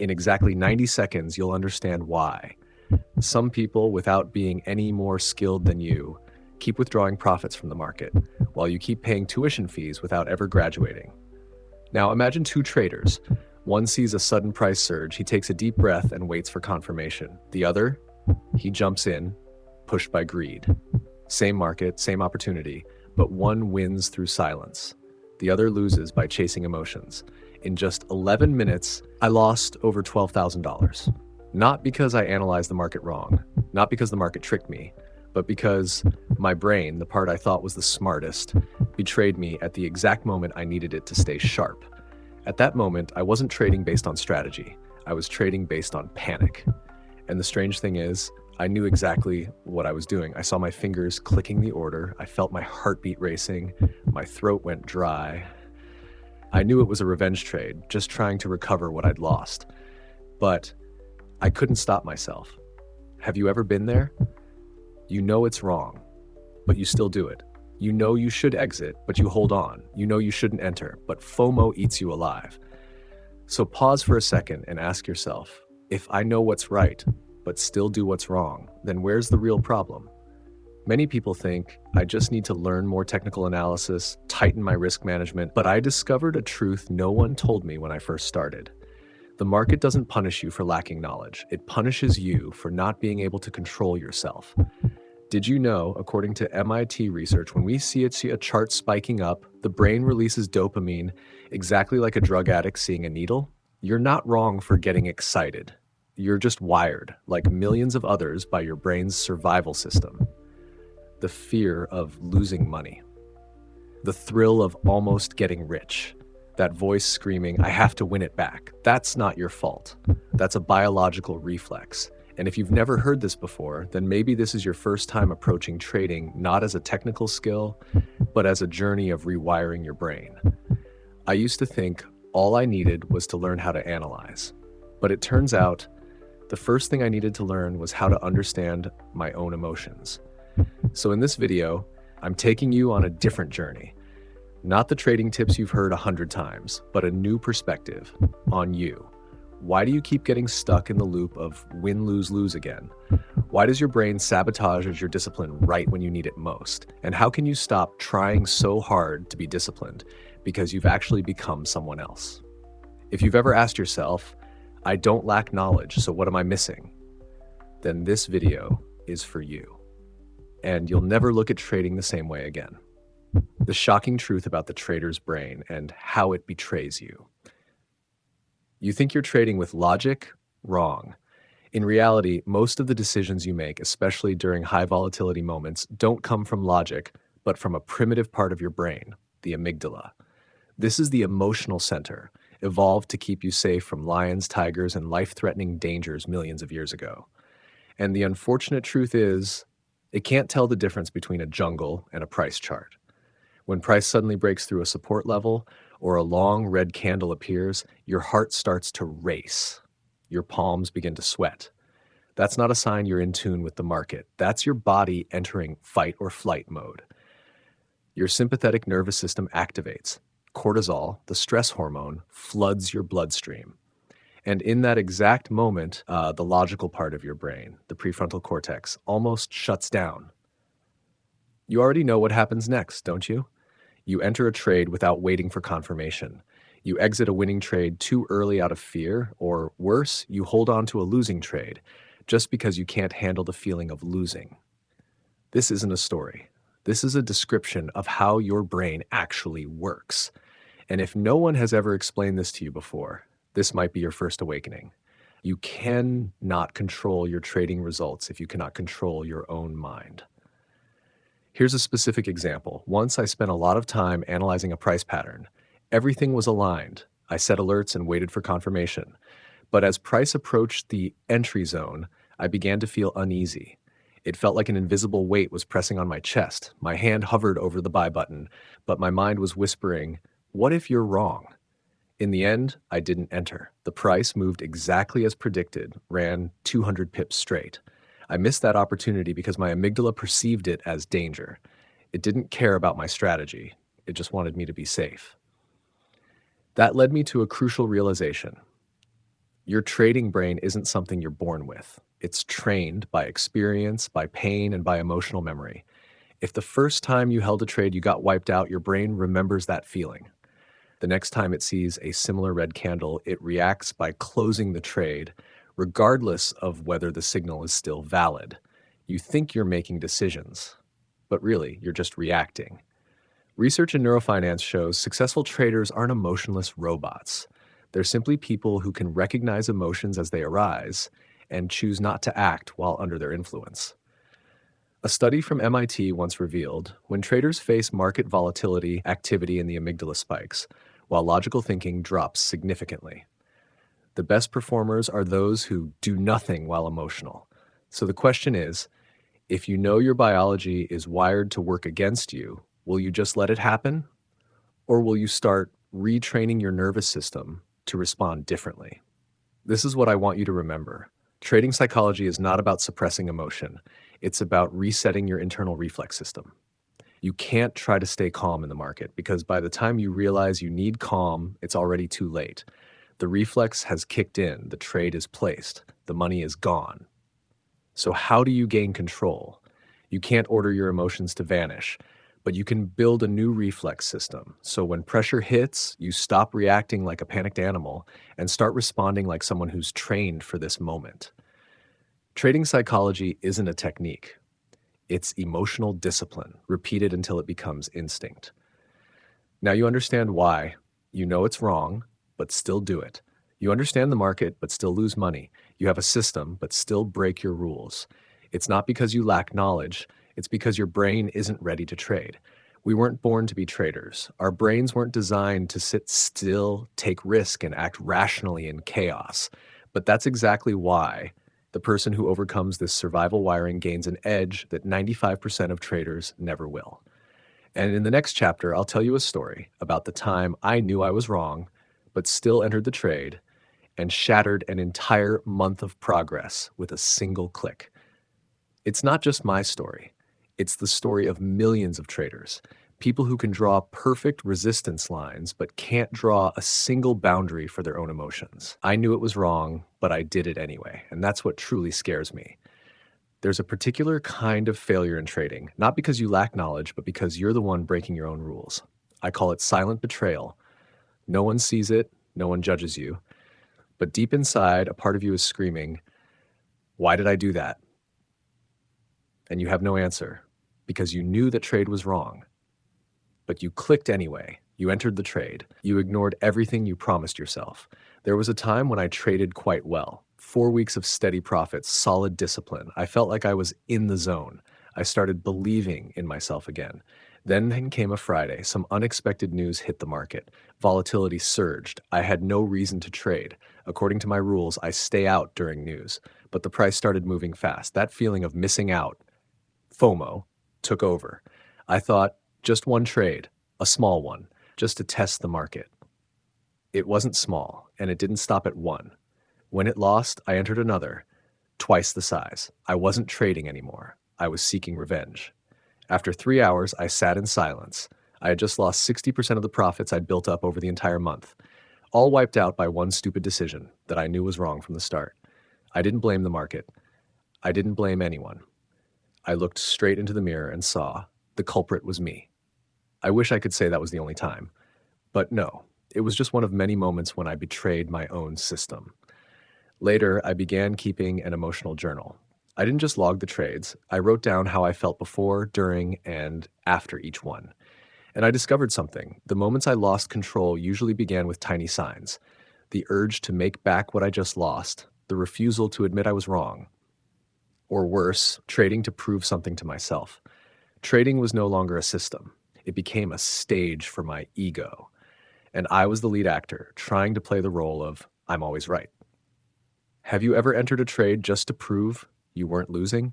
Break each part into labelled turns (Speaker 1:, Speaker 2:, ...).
Speaker 1: In exactly 90 seconds, you'll understand why. Some people, without being any more skilled than you, keep withdrawing profits from the market, while you keep paying tuition fees without ever graduating. Now imagine two traders. One sees a sudden price surge, he takes a deep breath and waits for confirmation. The other, he jumps in, pushed by greed. Same market, same opportunity, but one wins through silence. The other loses by chasing emotions. In just 11 minutes, I lost over $12,000. Not because I analyzed the market wrong, not because the market tricked me, but because my brain, the part I thought was the smartest, betrayed me at the exact moment I needed it to stay sharp. At that moment, I wasn't trading based on strategy. I was trading based on panic. And the strange thing is, I knew exactly what I was doing. I saw my fingers clicking the order. I felt my heartbeat racing. My throat went dry. I knew it was a revenge trade, just trying to recover what I'd lost. But I couldn't stop myself. Have you ever been there? You know it's wrong, but you still do it. You know you should exit, but you hold on. You know you shouldn't enter, but FOMO eats you alive. So pause for a second and ask yourself, if I know what's right, but still do what's wrong, then where's the real problem? Many people think I just need to learn more technical analysis, tighten my risk management, but I discovered a truth no one told me when I first started. The market doesn't punish you for lacking knowledge. It punishes you for not being able to control yourself. Did you know, according to MIT research, when we see a chart spiking up, the brain releases dopamine exactly like a drug addict seeing a needle? You're not wrong for getting excited. You're just wired, like millions of others, by your brain's survival system. The fear of losing money. The thrill of almost getting rich. That voice screaming, I have to win it back. That's not your fault. That's a biological reflex. And if you've never heard this before, then maybe this is your first time approaching trading not as a technical skill, but as a journey of rewiring your brain. I used to think all I needed was to learn how to analyze. But it turns out the first thing I needed to learn was how to understand my own emotions. So in this video, I'm taking you on a different journey. Not the trading tips you've heard 100 times, but a new perspective on you. Why do you keep getting stuck in the loop of win, lose, lose again? Why does your brain sabotage your discipline right when you need it most? And how can you stop trying so hard to be disciplined because you've actually become someone else? If you've ever asked yourself, I don't lack knowledge, so what am I missing? Then this video is for you. And you'll never look at trading the same way again. The shocking truth about the trader's brain and how it betrays you. You think you're trading with logic? Wrong. In reality, most of the decisions you make, especially during high volatility moments, don't come from logic, but from a primitive part of your brain, the amygdala. This is the emotional center, evolved to keep you safe from lions, tigers, and life-threatening dangers millions of years ago. And the unfortunate truth is, it can't tell the difference between a jungle and a price chart. When price suddenly breaks through a support level or a long red candle appears, your heart starts to race. Your palms begin to sweat. That's not a sign you're in tune with the market. That's your body entering fight or flight mode. Your sympathetic nervous system activates. Cortisol, the stress hormone, floods your bloodstream. And in that exact moment, the logical part of your brain, the prefrontal cortex, almost shuts down. You already know what happens next, don't you? You enter a trade without waiting for confirmation. You exit a winning trade too early out of fear, or worse, you hold on to a losing trade just because you can't handle the feeling of losing. This isn't a story. This is a description of how your brain actually works. And if no one has ever explained this to you before, this might be your first awakening. You cannot control your trading results if you cannot control your own mind. Here's a specific example. Once I spent a lot of time analyzing a price pattern. Everything was aligned. I set alerts and waited for confirmation. But as price approached the entry zone, I began to feel uneasy. It felt like an invisible weight was pressing on my chest. My hand hovered over the buy button, but my mind was whispering, what if you're wrong? In the end, I didn't enter. The price moved exactly as predicted, ran 200 pips straight. I missed that opportunity because my amygdala perceived it as danger. It didn't care about my strategy. It just wanted me to be safe. That led me to a crucial realization. Your trading brain isn't something you're born with. It's trained by experience, by pain, and by emotional memory. If the first time you held a trade you got wiped out, your brain remembers that feeling. The next time it sees a similar red candle, it reacts by closing the trade, regardless of whether the signal is still valid. You think you're making decisions, but really, you're just reacting. Research in neurofinance shows successful traders aren't emotionless robots. They're simply people who can recognize emotions as they arise and choose not to act while under their influence. A study from MIT once revealed when traders face market volatility, activity in the amygdala spikes, while logical thinking drops significantly. The best performers are those who do nothing while emotional. So the question is, if you know your biology is wired to work against you, will you just let it happen? Or will you start retraining your nervous system to respond differently? This is what I want you to remember. Trading psychology is not about suppressing emotion. It's about resetting your internal reflex system. You can't try to stay calm in the market because by the time you realize you need calm, it's already too late. The reflex has kicked in, the trade is placed, the money is gone. So how do you gain control? You can't order your emotions to vanish, but you can build a new reflex system. So when pressure hits, you stop reacting like a panicked animal and start responding like someone who's trained for this moment. Trading psychology isn't a technique. It's emotional discipline, repeated until it becomes instinct. Now you understand why. You know it's wrong, but still do it. You understand the market, but still lose money. You have a system, but still break your rules. It's not because you lack knowledge. It's because your brain isn't ready to trade. We weren't born to be traders. Our brains weren't designed to sit still, take risk, and act rationally in chaos. But that's exactly why the person who overcomes this survival wiring gains an edge that 95% of traders never will. And in the next chapter, I'll tell you a story about the time I knew I was wrong, but still entered the trade and shattered an entire month of progress with a single click. It's not just my story. It's the story of millions of traders, people who can draw perfect resistance lines but can't draw a single boundary for their own emotions. I knew it was wrong, but I did it anyway, and that's what truly scares me. There's a particular kind of failure in trading, not because you lack knowledge, but because you're the one breaking your own rules. I call it silent betrayal. No one sees it, no one judges you, but deep inside, a part of you is screaming, "Why did I do that?" And you have no answer, because you knew that trade was wrong. But you clicked anyway. You entered the trade. You ignored everything you promised yourself. There was a time when I traded quite well. 4 weeks of steady profits, solid discipline. I felt like I was in the zone. I started believing in myself again. Then came a Friday. Some unexpected news hit the market. Volatility surged. I had no reason to trade. According to my rules, I stay out during news. But the price started moving fast. That feeling of missing out, FOMO, took over. I thought, just one trade, a small one, just to test the market. It wasn't small, and it didn't stop at one. When it lost, I entered another, twice the size. I wasn't trading anymore. I was seeking revenge. After 3 hours, I sat in silence. I had just lost 60% of the profits I'd built up over the entire month, all wiped out by one stupid decision that I knew was wrong from the start. I didn't blame the market. I didn't blame anyone. I looked straight into the mirror and saw the culprit was me. I wish I could say that was the only time, but no, it was just one of many moments when I betrayed my own system. Later, I began keeping an emotional journal. I didn't just log the trades, I wrote down how I felt before, during, and after each one. And I discovered something. The moments I lost control usually began with tiny signs. The urge to make back what I just lost, the refusal to admit I was wrong, or worse, trading to prove something to myself. Trading was no longer a system. It became a stage for my ego. And I was the lead actor, trying to play the role of, I'm always right. Have you ever entered a trade just to prove you weren't losing?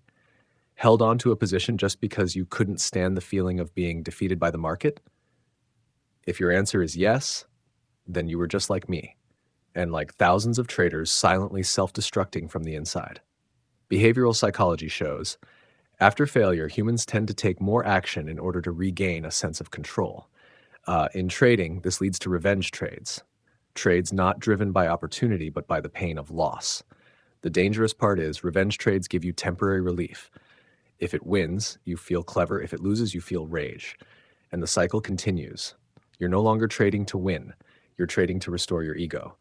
Speaker 1: Held on to a position just because you couldn't stand the feeling of being defeated by the market? If your answer is yes, then you were just like me, and like thousands of traders silently self-destructing from the inside. Behavioral psychology shows, after failure, humans tend to take more action in order to regain a sense of control. In trading, this leads to revenge trades. trades not driven by opportunity but by the pain of loss. The dangerous part is revenge trades give you temporary relief. If it wins, you feel clever. If it loses, you feel rage. And the cycle continues. You're no longer trading to win. You're trading to restore your ego.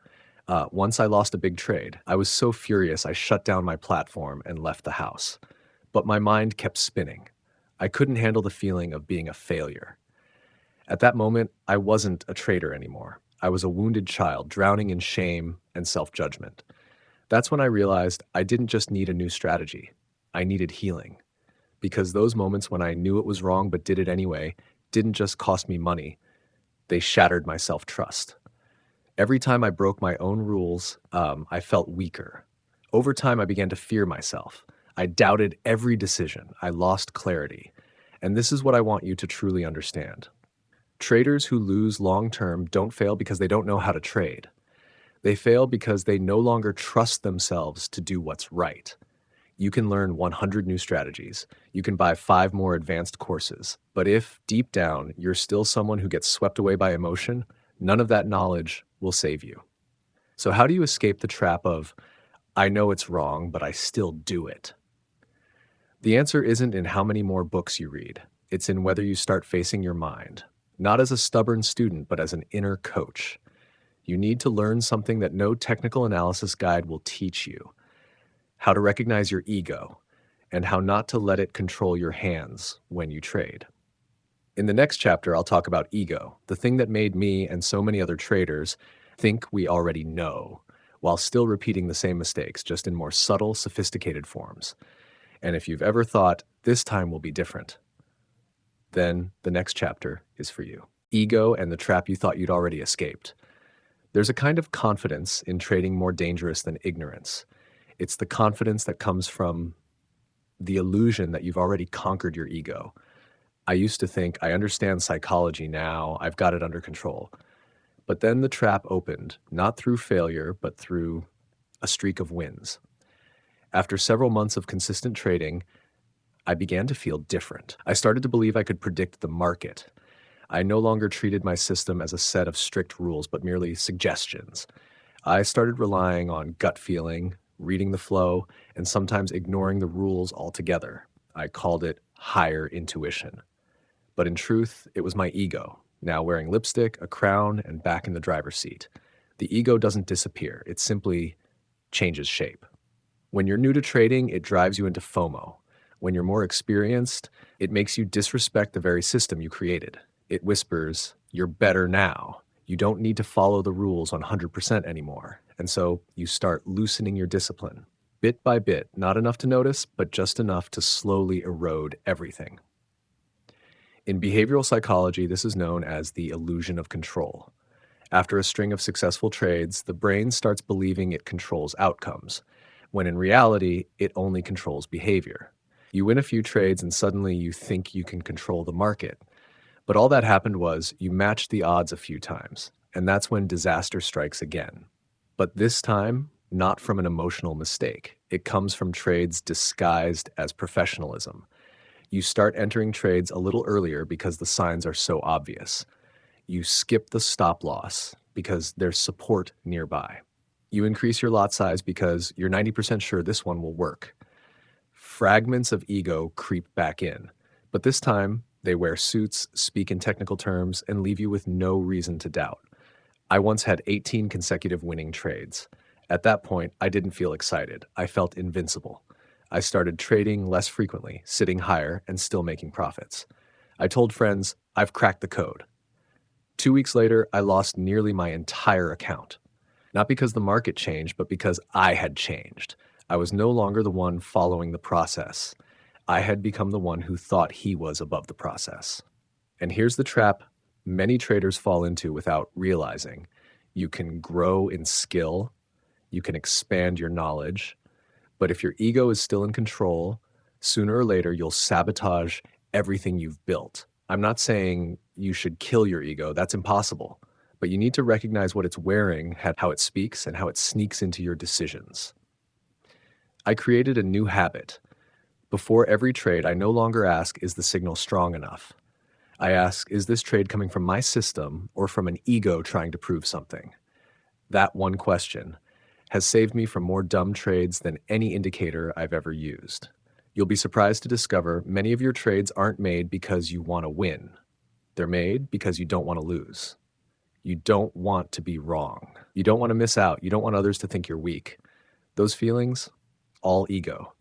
Speaker 1: Once I lost a big trade, I was so furious I shut down my platform and left the house. But my mind kept spinning. I couldn't handle the feeling of being a failure. At that moment, I wasn't a trader anymore. I was a wounded child, drowning in shame and self-judgment. That's when I realized I didn't just need a new strategy. I needed healing. Because those moments when I knew it was wrong but did it anyway didn't just cost me money, they shattered my self-trust. Every time I broke my own rules, I felt weaker. Over time, I began to fear myself. I doubted every decision. I lost clarity. And this is what I want you to truly understand. Traders who lose long-term don't fail because they don't know how to trade. They fail because they no longer trust themselves to do what's right. You can learn 100 new strategies. You can buy 5 more advanced courses. But if, deep down, you're still someone who gets swept away by emotion, none of that knowledge will save you. So how do you escape the trap of, I know it's wrong, but I still do it? The answer isn't in how many more books you read. It's in whether you start facing your mind, not as a stubborn student, but as an inner coach. You need to learn something that no technical analysis guide will teach you: how to recognize your ego and how not to let it control your hands when you trade. In the next chapter, I'll talk about ego, the thing that made me and so many other traders think we already know, while still repeating the same mistakes, just in more subtle, sophisticated forms. And if you've ever thought, this time will be different, then the next chapter is for you. Ego and the trap you thought you'd already escaped. There's a kind of confidence in trading more dangerous than ignorance. It's the confidence that comes from the illusion that you've already conquered your ego. I used to think, I understand psychology now, I've got it under control. But then the trap opened, not through failure, but through a streak of wins. After several months of consistent trading, I began to feel different. I started to believe I could predict the market. I no longer treated my system as a set of strict rules, but merely suggestions. I started relying on gut feeling, reading the flow, and sometimes ignoring the rules altogether. I called it higher intuition. But in truth, it was my ego, now wearing lipstick, a crown, and back in the driver's seat. The ego doesn't disappear, it simply changes shape. When you're new to trading, it drives you into FOMO. When you're more experienced, it makes you disrespect the very system you created. It whispers, you're better now. You don't need to follow the rules 100% anymore. And so you start loosening your discipline. Bit by bit, not enough to notice, but just enough to slowly erode everything. In behavioral psychology, this is known as the illusion of control. After a string of successful trades, the brain starts believing it controls outcomes, when in reality, it only controls behavior. You win a few trades and suddenly you think you can control the market. But all that happened was you matched the odds a few times, and that's when disaster strikes again. But this time, not from an emotional mistake. It comes from trades disguised as professionalism. You start entering trades a little earlier because the signs are so obvious. You skip the stop loss because there's support nearby. You increase your lot size because you're 90% sure this one will work. Fragments of ego creep back in, but this time they wear suits, speak in technical terms, and leave you with no reason to doubt. I once had 18 consecutive winning trades. At that point, I didn't feel excited. I felt invincible. I started trading less frequently, sitting higher, and still making profits. I told friends, I've cracked the code. 2 weeks later, I lost nearly my entire account. Not because the market changed, but because I had changed. I was no longer the one following the process. I had become the one who thought he was above the process. And here's the trap many traders fall into without realizing. You can grow in skill, you can expand your knowledge, but if your ego is still in control, sooner or later you'll sabotage everything you've built. I'm not saying you should kill your ego, that's impossible, but you need to recognize what it's wearing, how it speaks, and how it sneaks into your decisions. I created a new habit. Before every trade, I no longer ask, is the signal strong enough? I ask, is this trade coming from my system or from an ego trying to prove something? That one question has saved me from more dumb trades than any indicator I've ever used. You'll be surprised to discover many of your trades aren't made because you want to win. They're made because you don't want to lose. You don't want to be wrong. You don't want to miss out. You don't want others to think you're weak. Those feelings, all ego.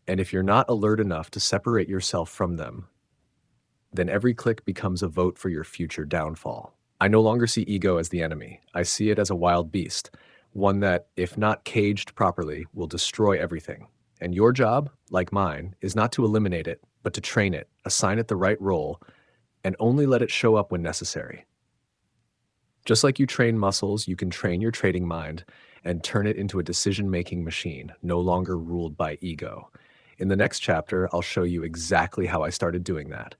Speaker 1: And if you're not alert enough to separate yourself from them, then every click becomes a vote for your future downfall. I no longer see ego as the enemy. I see it as a wild beast, one that, if not caged properly, will destroy everything. And your job, like mine, is not to eliminate it, but to train it, assign it the right role, and only let it show up when necessary. Just like you train muscles, you can train your trading mind and turn it into a decision-making machine, no longer ruled by ego. In the next chapter, I'll show you exactly how I started doing that.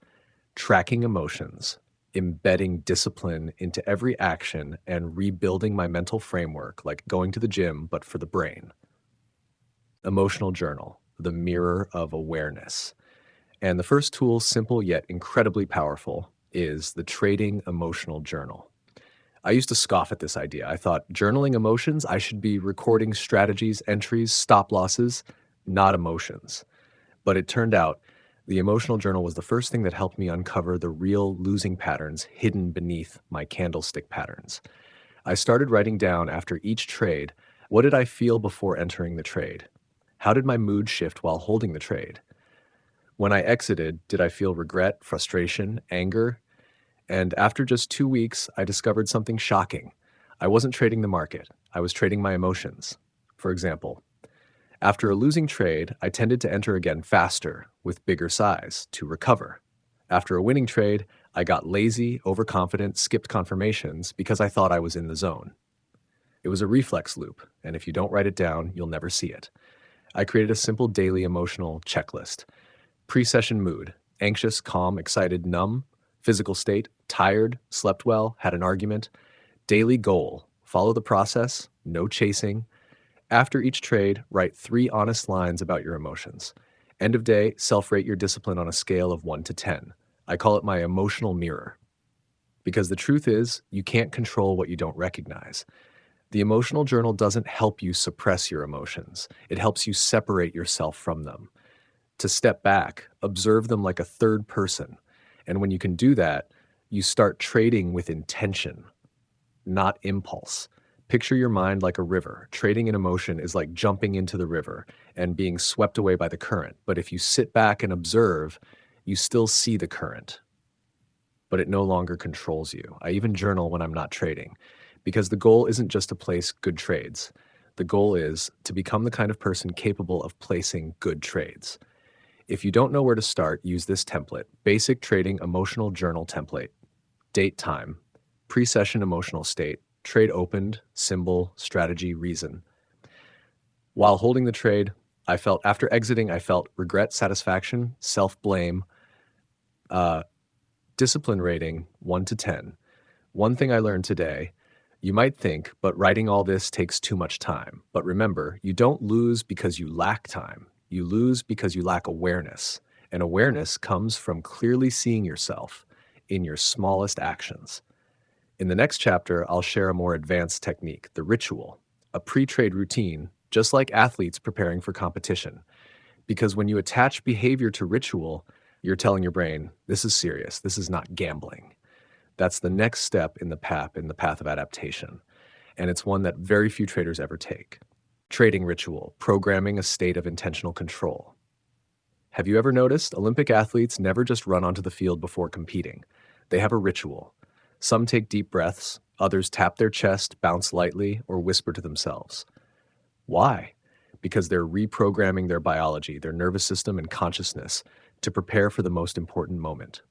Speaker 1: Tracking emotions, embedding discipline into every action, and rebuilding my mental framework, like going to the gym, but for the brain. Emotional journal, the mirror of awareness. And the first tool, simple yet incredibly powerful, is the trading emotional journal. I used to scoff at this idea. I thought journaling emotions, I should be recording strategies, entries, stop losses, not emotions. But it turned out the emotional journal was the first thing that helped me uncover the real losing patterns hidden beneath my candlestick patterns. I started writing down after each trade, what did I feel before entering the trade? How did my mood shift while holding the trade? When I exited, did I feel regret, frustration, anger? And after just 2 weeks, I discovered something shocking. I wasn't trading the market. I was trading my emotions. For example, after a losing trade, I tended to enter again faster, with bigger size, to recover. After a winning trade, I got lazy, overconfident, skipped confirmations because I thought I was in the zone. It was a reflex loop, and if you don't write it down, you'll never see it. I created a simple daily emotional checklist. Pre-session mood: anxious, calm, excited, numb. Physical state: tired, slept well, had an argument. Daily goal: follow the process, no chasing. After each trade, write 3 honest lines about your emotions. End of day, self-rate your discipline on a scale of 1 to 10. I call it my emotional mirror. Because the truth is, you can't control what you don't recognize. The emotional journal doesn't help you suppress your emotions. It helps you separate yourself from them. To step back, observe them like a third person. And when you can do that, you start trading with intention, not impulse. Picture your mind like a river. Trading in emotion is like jumping into the river and being swept away by the current. But if you sit back and observe, you still see the current, but it no longer controls you. I even journal when I'm not trading, because the goal isn't just to place good trades. The goal is to become the kind of person capable of placing good trades. If you don't know where to start, use this template: basic trading emotional journal template. Date, time, pre-session emotional state, trade opened, symbol, strategy, reason. While holding the trade, after exiting, I felt regret, satisfaction, self-blame, discipline rating 1 to 10. One thing I learned today: you might think, but writing all this takes too much time. But remember, you don't lose because you lack time. You lose because you lack awareness. And awareness comes from clearly seeing yourself in your smallest actions. In the next chapter, I'll share a more advanced technique, the ritual, a pre-trade routine, just like athletes preparing for competition. Because when you attach behavior to ritual, you're telling your brain, this is serious, this is not gambling. That's the next step in the path of adaptation. And it's one that very few traders ever take. Trading ritual, programming a state of intentional control. Have you ever noticed Olympic athletes never just run onto the field before competing? They have a ritual. Some take deep breaths, others tap their chest, bounce lightly, or whisper to themselves. Why? Because they're reprogramming their biology, their nervous system, and consciousness to prepare for the most important moment.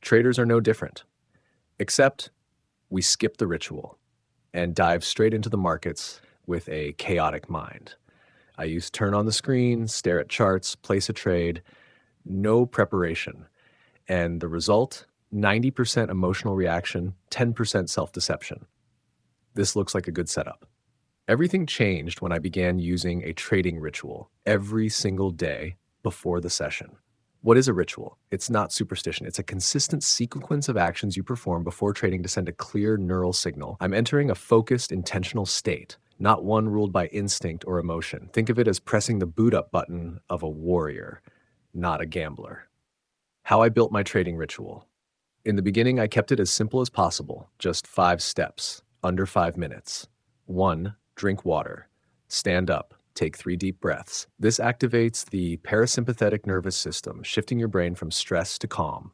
Speaker 1: Traders are no different, except we skip the ritual and dive straight into the markets with a chaotic mind. I use turn on the screen, stare at charts, place a trade, no preparation. And the result, 90% emotional reaction, 10% self-deception. This looks like a good setup. Everything changed when I began using a trading ritual every single day before the session. What is a ritual? It's not superstition. It's a consistent sequence of actions you perform before trading to send a clear neural signal. I'm entering a focused, intentional state, not one ruled by instinct or emotion. Think of it as pressing the boot up button of a warrior, not a gambler. How I built my trading ritual. In the beginning, I kept it as simple as possible, just 5 steps, under 5 minutes. 1. Drink water. Stand up. Take 3 deep breaths. This activates the parasympathetic nervous system, shifting your brain from stress to calm.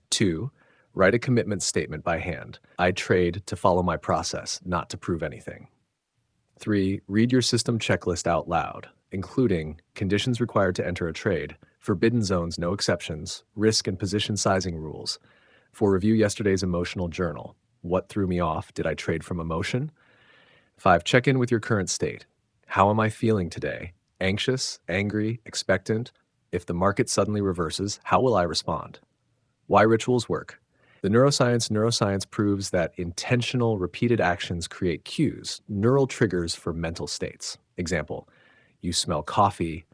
Speaker 1: 2. Write a commitment statement by hand. I trade to follow my process, not to prove anything. 3. Read your system checklist out loud, including conditions required to enter a trade, forbidden zones, no exceptions, risk and position sizing rules. 4. Review yesterday's emotional journal. What threw me off? Did I trade from emotion? 5. Check in with your current state. How am I feeling today? Anxious, angry, expectant? If the market suddenly reverses, how will I respond? Why rituals work. The neuroscience proves that intentional, repeated actions create cues, neural triggers for mental states. Example, you smell coffee,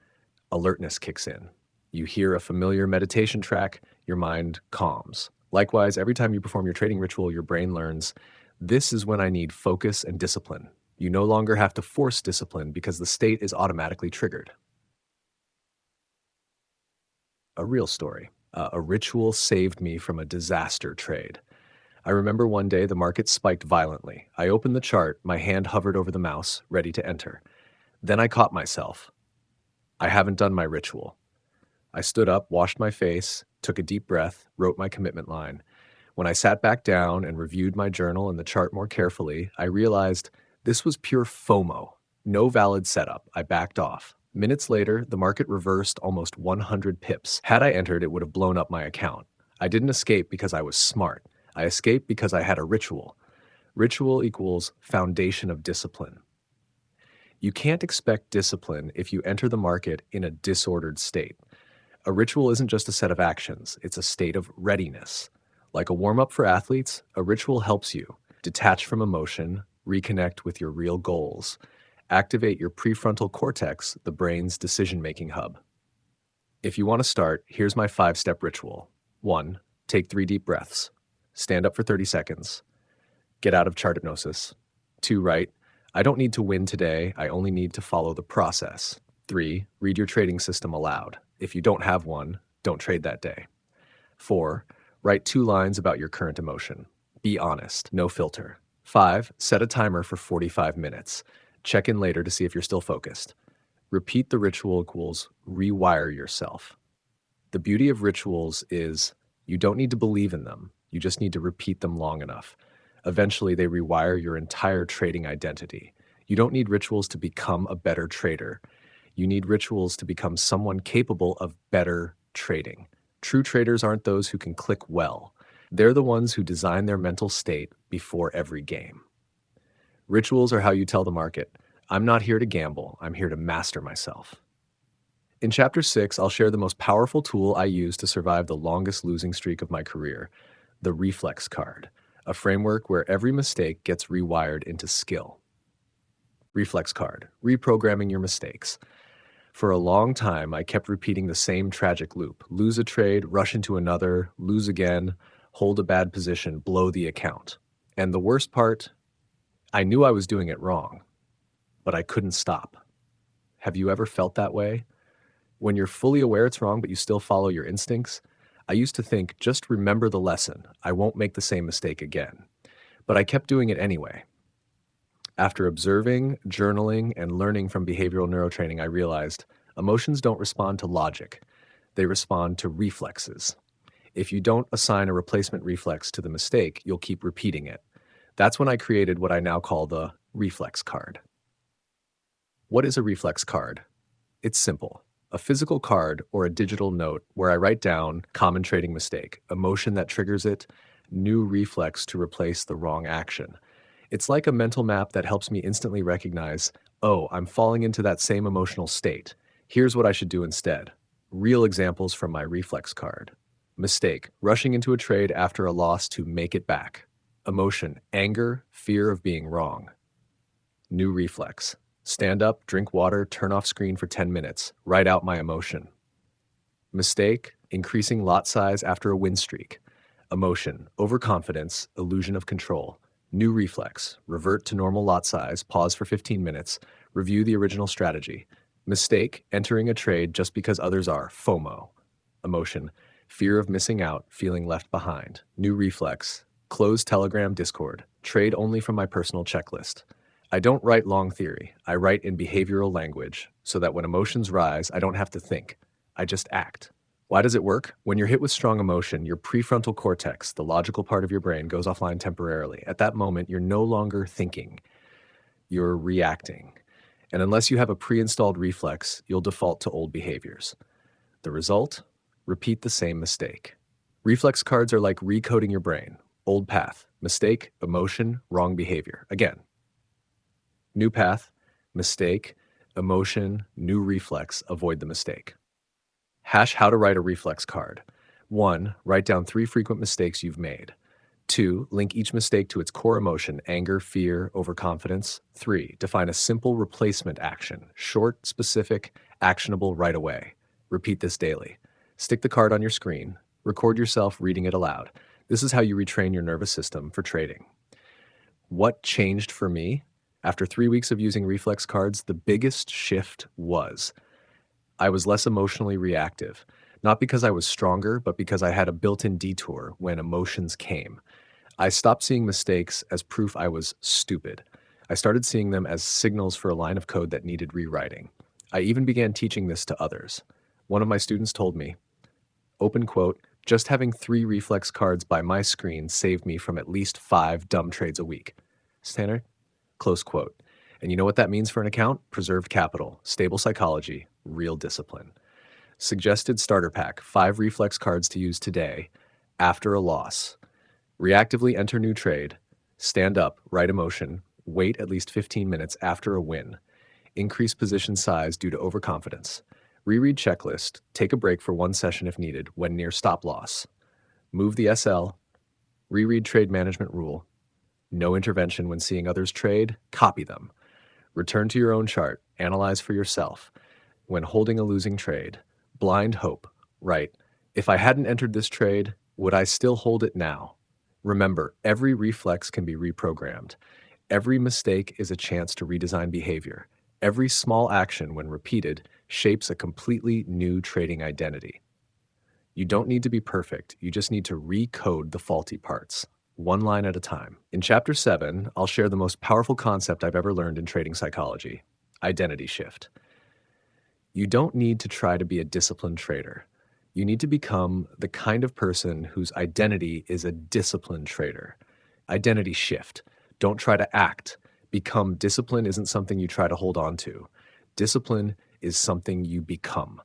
Speaker 1: alertness kicks in. You hear a familiar meditation track, your mind calms. Likewise, every time you perform your trading ritual, your brain learns, this is when I need focus and discipline. You no longer have to force discipline because the state is automatically triggered. A real story. A ritual saved me from a disaster trade. I remember one day the market spiked violently. I opened the chart, my hand hovered over the mouse, ready to enter. Then I caught myself. I haven't done my ritual. I stood up, washed my face, took a deep breath, wrote my commitment line. When I sat back down and reviewed my journal and the chart more carefully, I realized this was pure FOMO. No valid setup. I backed off. Minutes later, the market reversed almost 100 pips. Had I entered, it would have blown up my account. I didn't escape because I was smart. I escaped because I had a ritual. Ritual equals foundation of discipline. You can't expect discipline if you enter the market in a disordered state. A ritual isn't just a set of actions, it's a state of readiness. Like a warm-up for athletes, a ritual helps you detach from emotion, reconnect with your real goals, activate your prefrontal cortex, the brain's decision-making hub. If you want to start, here's my 5-step ritual. 1. Take 3 deep breaths. Stand up for 30 seconds. Get out of chart hypnosis. 2. Write, I don't need to win today, I only need to follow the process. 3. Read your trading system aloud. If you don't have one, don't trade that day. 4. Write 2 lines about your current emotion. Be honest, no filter. 5. Set a timer for 45 minutes. Check in later to see if you're still focused. Repeat the ritual equals rewire yourself. The beauty of rituals is you don't need to believe in them. You just need to repeat them long enough. Eventually, they rewire your entire trading identity. You don't need rituals to become a better trader. You need rituals to become someone capable of better trading. True traders aren't those who can click well. They're the ones who design their mental state before every game. Rituals are how you tell the market, I'm not here to gamble, I'm here to master myself. In Chapter 6, I'll share the most powerful tool I used to survive the longest losing streak of my career, the reflex card, a framework where every mistake gets rewired into skill. Reflex card, reprogramming your mistakes. For a long time, I kept repeating the same tragic loop. Lose a trade, rush into another, lose again, hold a bad position, blow the account. And the worst part, I knew I was doing it wrong, but I couldn't stop. Have you ever felt that way? When you're fully aware it's wrong, but you still follow your instincts? I used to think, just remember the lesson. I won't make the same mistake again. But I kept doing it anyway. After observing, journaling, and learning from behavioral neurotraining, I realized emotions don't respond to logic. They respond to reflexes. If you don't assign a replacement reflex to the mistake, you'll keep repeating it. That's when I created what I now call the reflex card. What is a reflex card? It's simple. A physical card or a digital note where I write down common trading mistake, emotion that triggers it, new reflex to replace the wrong action. It's like a mental map that helps me instantly recognize, oh, I'm falling into that same emotional state. Here's what I should do instead. Real examples from my reflex card. Mistake, rushing into a trade after a loss to make it back. Emotion, anger, fear of being wrong. New reflex. Stand up, drink water, turn off screen for 10 minutes. Write out my emotion. Mistake, increasing lot size after a win streak. Emotion, overconfidence, illusion of control. New reflex, revert to normal lot size, pause for 15 minutes, review the original strategy. Mistake, entering a trade just because others are, FOMO. Emotion, fear of missing out, feeling left behind. New reflex, close Telegram Discord, trade only from my personal checklist. I don't write long theory, I write in behavioral language, so that when emotions rise, I don't have to think, I just act. Why does it work? When you're hit with strong emotion, your prefrontal cortex, the logical part of your brain, goes offline temporarily. At that moment, you're no longer thinking, you're reacting. And unless you have a pre-installed reflex, you'll default to old behaviors. The result? Repeat the same mistake. Reflex cards are like recoding your brain. Old path, mistake, emotion, wrong behavior. Again. New path, mistake, emotion, new reflex, avoid the mistake. Hash how to write a reflex card. 1. Write down 3 frequent mistakes you've made. 2. Link each mistake to its core emotion, anger, fear, overconfidence. 3. Define a simple replacement action, short, specific, actionable right away. Repeat this daily. Stick the card on your screen. Record yourself reading it aloud. This is how you retrain your nervous system for trading. What changed for me? After 3 weeks of using reflex cards, the biggest shift was I was less emotionally reactive, not because I was stronger, but because I had a built-in detour when emotions came. I stopped seeing mistakes as proof I was stupid. I started seeing them as signals for a line of code that needed rewriting. I even began teaching this to others. One of my students told me, open quote, just having 3 reflex cards by my screen saved me from at least 5 dumb trades a week. Stanner? Close quote. And you know what that means for an account? Preserved capital, stable psychology, real discipline. Suggested starter pack, 5 reflex cards to use today after a loss. Reactively enter new trade, stand up, write emotion, wait at least 15 minutes after a win, increase position size due to overconfidence, reread checklist, take a break for 1 session if needed when near stop loss, move the SL, reread trade management rule, no intervention when seeing others trade, copy them, return to your own chart, analyze for yourself. When holding a losing trade, blind hope, write, if I hadn't entered this trade, would I still hold it now? Remember, every reflex can be reprogrammed. Every mistake is a chance to redesign behavior. Every small action, when repeated, shapes a completely new trading identity. You don't need to be perfect. You just need to recode the faulty parts, 1 line at a time. In Chapter 7, I'll share the most powerful concept I've ever learned in trading psychology, identity shift. You don't need to try to be a disciplined trader. You need to become the kind of person whose identity is a disciplined trader. Identity shift. Don't try to act. Become. Discipline isn't something you try to hold on to. Discipline is something you become.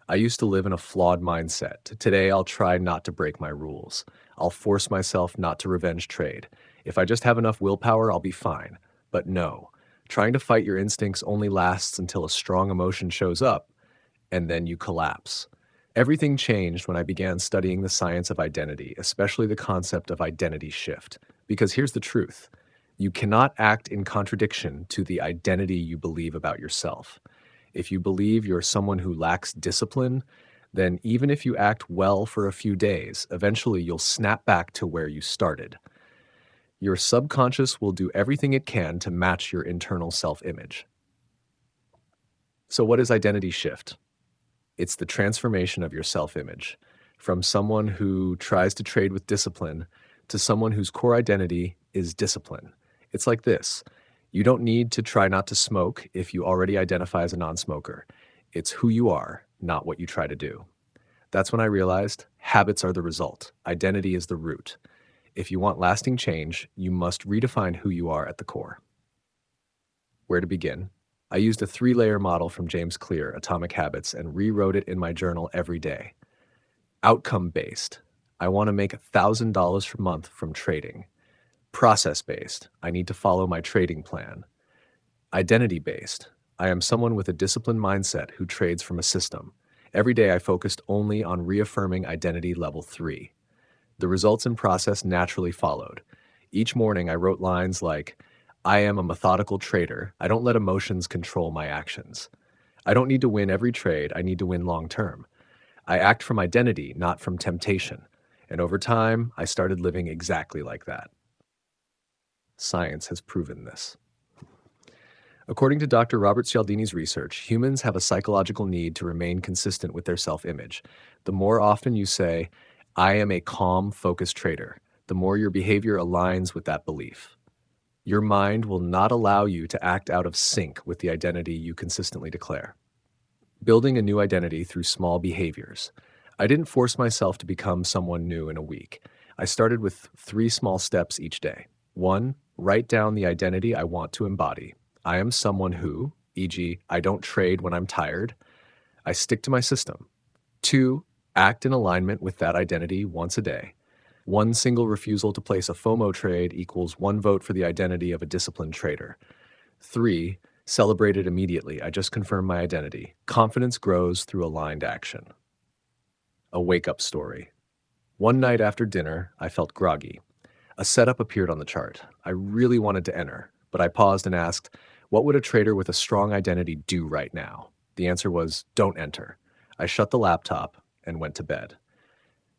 Speaker 1: I used to live in a flawed mindset. Today, I'll try not to break my rules. I'll force myself not to revenge trade. If I just have enough willpower, I'll be fine. But no, trying to fight your instincts only lasts until a strong emotion shows up, and then you collapse. Everything changed when I began studying the science of identity, especially the concept of identity shift. Because here's the truth. You cannot act in contradiction to the identity you believe about yourself. If you believe you're someone who lacks discipline, then even if you act well for a few days, eventually you'll snap back to where you started. Your subconscious will do everything it can to match your internal self-image. So what is identity shift? It's the transformation of your self-image from someone who tries to trade with discipline to someone whose core identity is discipline. It's like this. You don't need to try not to smoke if you already identify as a non-smoker. It's who you are, not what you try to do. That's when I realized habits are the result. Identity is the root. If you want lasting change, you must redefine who you are at the core. Where to begin? I used a 3-layer model from James Clear, Atomic Habits, and rewrote it in my journal every day. Outcome-based. I want to make $1,000 per month from trading. Process-based. I need to follow my trading plan. Identity-based. I am someone with a disciplined mindset who trades from a system. Every day I focused only on reaffirming identity level 3. The results and process naturally followed. Each morning I wrote lines like, I am a methodical trader. I don't let emotions control my actions. I don't need to win every trade. I need to win long term. I act from identity, not from temptation. And over time, I started living exactly like that. Science has proven this. According to Dr. Robert Cialdini's research, humans have a psychological need to remain consistent with their self-image. The more often you say, I am a calm, focused trader, the more your behavior aligns with that belief. Your mind will not allow you to act out of sync with the identity you consistently declare. Building a new identity through small behaviors. I didn't force myself to become someone new in a week. I started with 3 small steps each day. 1, write down the identity I want to embody. I am someone who, e.g., I don't trade when I'm tired. I stick to my system. 2, act in alignment with that identity once a day. 1 single refusal to place a FOMO trade equals 1 vote for the identity of a disciplined trader. 3, celebrate it immediately. I just confirmed my identity. Confidence grows through aligned action. A wake-up story. One night after dinner, I felt groggy. A setup appeared on the chart. I really wanted to enter, but I paused and asked, what would a trader with a strong identity do right now? The answer was, don't enter. I shut the laptop and went to bed.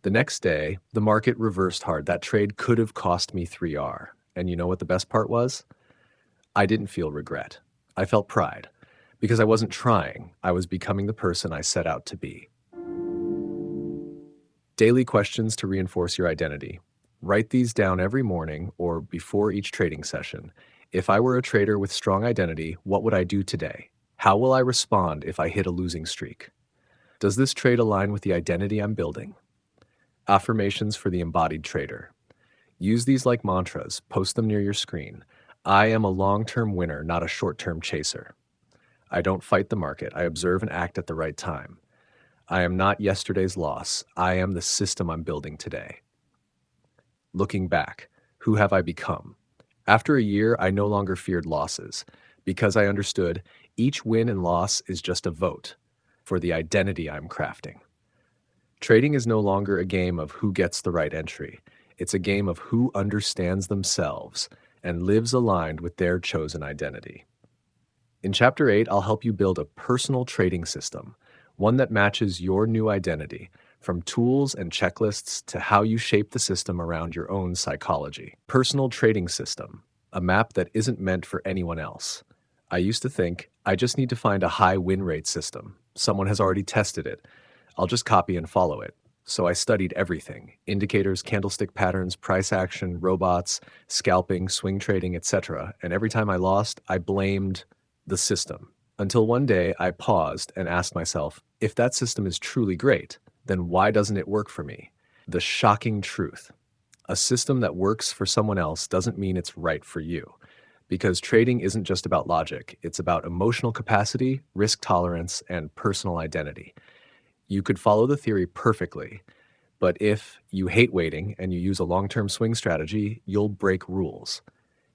Speaker 1: The next day, the market reversed hard. That trade could have cost me 3R. And you know what the best part was? I didn't feel regret. I felt pride. Because I wasn't trying, I was becoming the person I set out to be. Daily questions to reinforce your identity. Write these down every morning or before each trading session. If I were a trader with strong identity, what would I do today? How will I respond if I hit a losing streak? Does this trade align with the identity I'm building? Affirmations for the embodied trader. Use these like mantras. Post them near your screen. I am a long-term winner, not a short-term chaser. I don't fight the market. I observe and act at the right time. I am not yesterday's loss. I am the system I'm building today. Looking back, who have I become? After a year, I no longer feared losses because I understood each win and loss is just a vote for the identity I'm crafting. Trading is no longer a game of who gets the right entry. It's a game of who understands themselves and lives aligned with their chosen identity. In Chapter 8, I'll help you build a personal trading system, one that matches your new identity, from tools and checklists to how you shape the system around your own psychology. Personal trading system, a map that isn't meant for anyone else. I used to think, I just need to find a high win rate system. Someone has already tested it. I'll just copy and follow it. So I studied everything: indicators, candlestick patterns, price action, robots, scalping, swing trading, etc. And every time I lost, I blamed the system. Until one day I paused and asked myself, if that system is truly great, then why doesn't it work for me? The shocking truth. A system that works for someone else doesn't mean it's right for you. Because trading isn't just about logic, it's about emotional capacity, risk tolerance, and personal identity. You could follow the theory perfectly, but if you hate waiting and you use a long-term swing strategy, you'll break rules.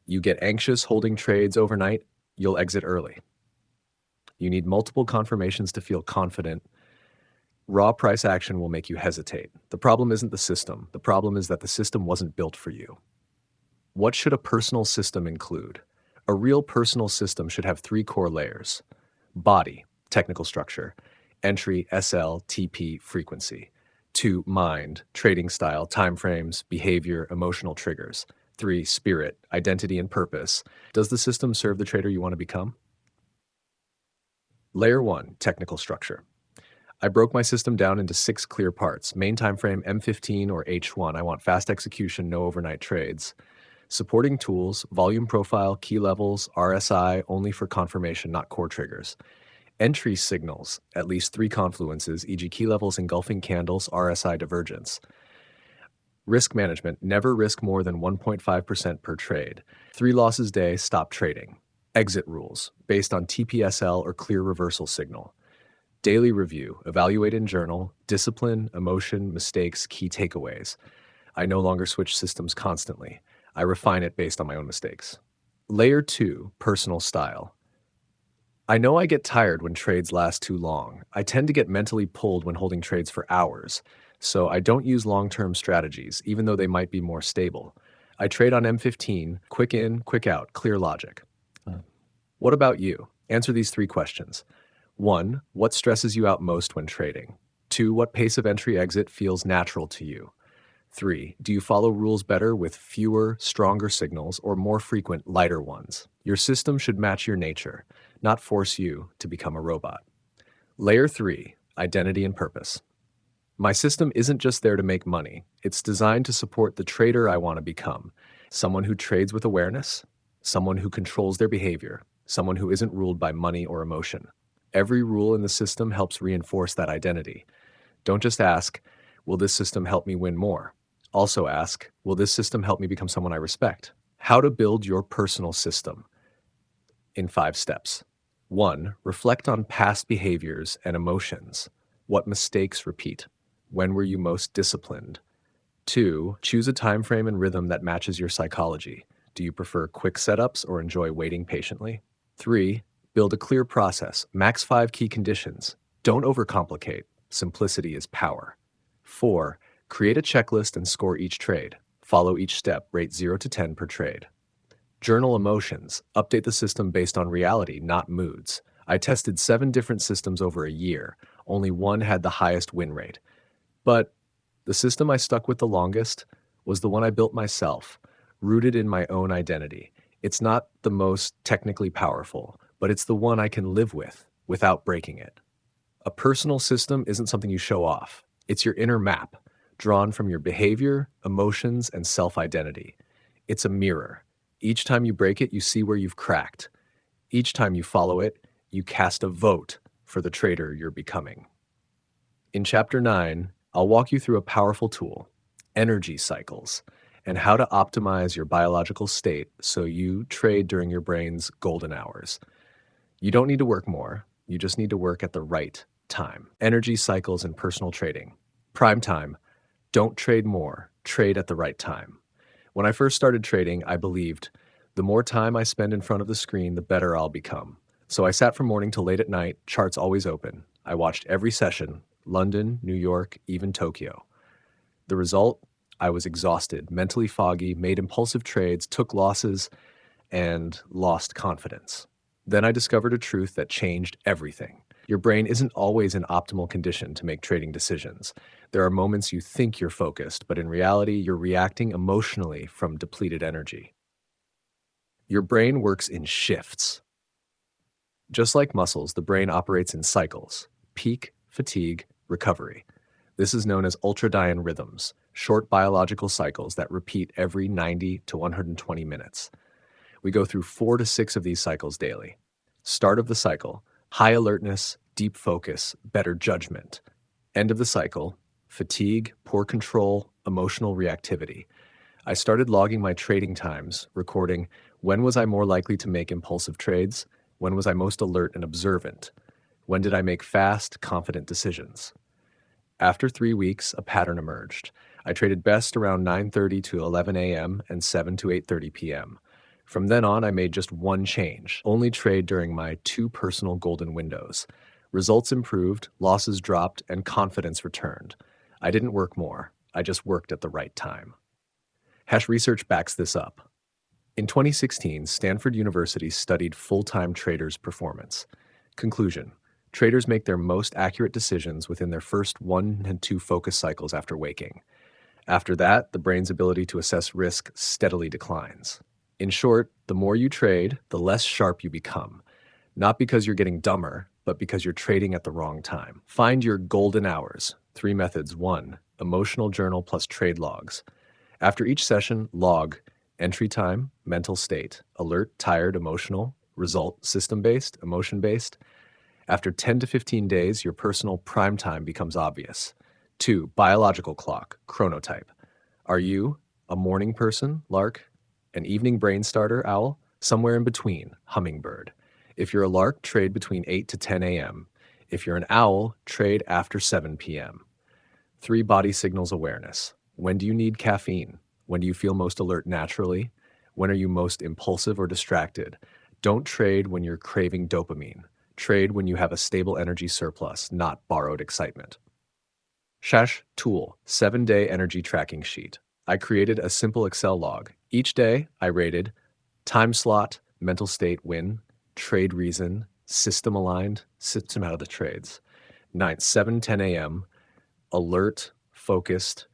Speaker 1: You get anxious holding trades overnight, you'll exit early. You need multiple confirmations to feel confident. Raw price action will make you hesitate. The problem isn't the system. The problem is that the system wasn't built for you. What should a personal system include? A real personal system should have 3 core layers. Body, technical structure. Entry, SL, TP, frequency. 2, mind, trading style, timeframes, behavior, emotional triggers. 3, spirit, identity and purpose. Does the system serve the trader you want to become? Layer 1, technical structure. I broke my system down into 6 clear parts. Main timeframe M15 or H1. I want fast execution, no overnight trades. Supporting tools, volume profile, key levels, RSI, only for confirmation, not core triggers. Entry signals, at least 3 confluences, e.g. key levels, engulfing candles, RSI divergence. Risk management, never risk more than 1.5% per trade. 3 losses day, stop trading. Exit rules, based on TPSL or clear reversal signal. Daily review, evaluate and journal, discipline, emotion, mistakes, key takeaways. I no longer switch systems constantly. I refine it based on my own mistakes. Layer 2, personal style. I know I get tired when trades last too long. I tend to get mentally pulled when holding trades for hours, so I don't use long-term strategies, even though they might be more stable. I trade on M15, quick in, quick out, clear logic. What about you? Answer these 3 questions. 1, what stresses you out most when trading? 2, what pace of entry exit feels natural to you? 3, do you follow rules better with fewer, stronger signals or more frequent, lighter ones? Your system should match your nature, not force you to become a robot. Layer 3, identity and purpose. My system isn't just there to make money. It's designed to support the trader I want to become. Someone who trades with awareness, someone who controls their behavior, someone who isn't ruled by money or emotion. Every rule in the system helps reinforce that identity. Don't just ask, will this system help me win more? Also ask, will this system help me become someone I respect? How to build your personal system in 5 steps. 1, reflect on past behaviors and emotions. What mistakes repeat? When were you most disciplined? 2, choose a time frame and rhythm that matches your psychology. Do you prefer quick setups or enjoy waiting patiently? 3, build a clear process. Max 5 key conditions. Don't overcomplicate. Simplicity is power. 4, create a checklist and score each trade. Follow each step, rate 0 to 10 per trade. Journal emotions. Update the system based on reality, not moods. I tested 7 different systems over a year. Only one had the highest win rate. But the system I stuck with the longest was the one I built myself, rooted in my own identity. It's not the most technically powerful, but it's the one I can live with without breaking it. A personal system isn't something you show off. It's your inner map, drawn from your behavior, emotions, and self-identity. It's a mirror. Each time you break it, you see where you've cracked. Each time you follow it, you cast a vote for the trader you're becoming. In Chapter 9, I'll walk you through a powerful tool, energy cycles, and how to optimize your biological state so you trade during your brain's golden hours. You don't need to work more, you just need to work at the right time. Energy cycles in personal trading. Prime time, don't trade more, trade at the right time. When I first started trading, I believed the more time I spend in front of the screen, the better I'll become. So I sat from morning till late at night, charts always open. I watched every session, London, New York, even Tokyo. The result? I was exhausted, mentally foggy, made impulsive trades, took losses, and lost confidence. Then I discovered a truth that changed everything. Your brain isn't always in optimal condition to make trading decisions. There are moments you think you're focused, but in reality, you're reacting emotionally from depleted energy. Your brain works in shifts. Just like muscles, the brain operates in cycles: peak, fatigue, recovery. This is known as ultradian rhythms, short biological cycles that repeat every 90 to 120 minutes. We go through 4 to 6 of these cycles daily. Start of the cycle: high alertness, deep focus, better judgment. End of the cycle: fatigue, poor control, emotional reactivity. I started logging my trading times, recording when was I more likely to make impulsive trades, when was I most alert and observant, when did I make fast, confident decisions. After 3 weeks, a pattern emerged. I traded best around 9:30 to 11 a.m. and 7 to 8:30 p.m. From then on, I made just one change: only trade during my 2 personal golden windows. Results improved, losses dropped, and confidence returned. I didn't work more. I just worked at the right time. Hash research backs this up. In 2016, Stanford University studied full-time traders' performance. Conclusion: traders make their most accurate decisions within their first 1 and 2 focus cycles after waking. After that, the brain's ability to assess risk steadily declines. In short, the more you trade, the less sharp you become. Not because you're getting dumber, but because you're trading at the wrong time. Find your golden hours. 3 methods. 1, emotional journal plus trade logs. After each session, log entry time, mental state, alert, tired, emotional, result, system-based, emotion-based. After 10 to 15 days, your personal prime time becomes obvious. 2, biological clock, chronotype. Are you a morning person, lark? An evening brain starter, owl? Somewhere in between, hummingbird. If you're a lark, trade between 8 to 10 a.m. If you're an owl, trade after 7 p.m. 3, body signals awareness. When do you need caffeine? When do you feel most alert naturally? When are you most impulsive or distracted? Don't trade when you're craving dopamine. Trade when you have a stable energy surplus, not borrowed excitement. Shash tool, 7-day energy tracking sheet. I created a simple Excel log. Each day, I rated time slot, mental state win, trade reason, system aligned, system out of the trades. 9, 7, 10 a.m., alert, focused,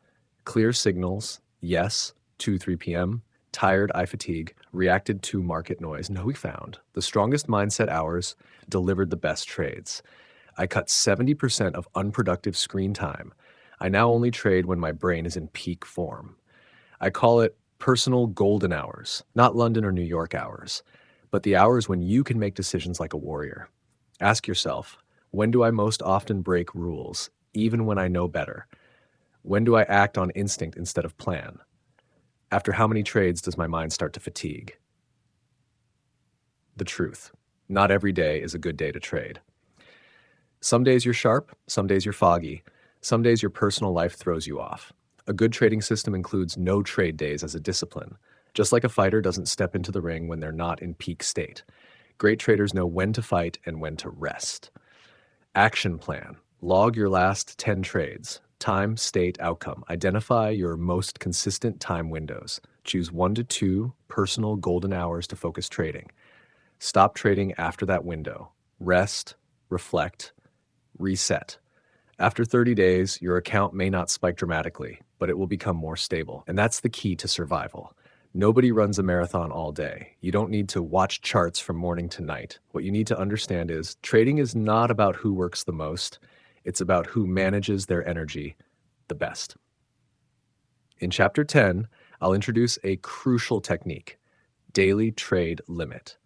Speaker 1: clear signals, yes, 2, 3 p.m., tired, eye fatigue, reacted to market noise. No, we found the strongest mindset hours delivered the best trades. I cut 70% of unproductive screen time. I now only trade when my brain is in peak form. I call it personal golden hours, not London or New York hours, but the hours when you can make decisions like a warrior. Ask yourself, when do I most often break rules, even when I know better? When do I act on instinct instead of plan? After how many trades does my mind start to fatigue? The truth. Not every day is a good day to trade. Some days you're sharp, some days you're foggy, some days your personal life throws you off. A good trading system includes no trade days as a discipline, just like a fighter doesn't step into the ring when they're not in peak state. Great traders know when to fight and when to rest. Action plan. Log your last 10 trades. Time, state, outcome. Identify your most consistent time windows. Choose 1 to 2 personal golden hours to focus trading. Stop trading after that window. Rest, reflect, reset. After 30 days, your account may not spike dramatically, but it will become more stable. And that's the key to survival. Nobody runs a marathon all day. You don't need to watch charts from morning to night. What you need to understand is trading is not about who works the most. It's about who manages their energy the best. In Chapter 10, I'll introduce a crucial technique, daily trade limit,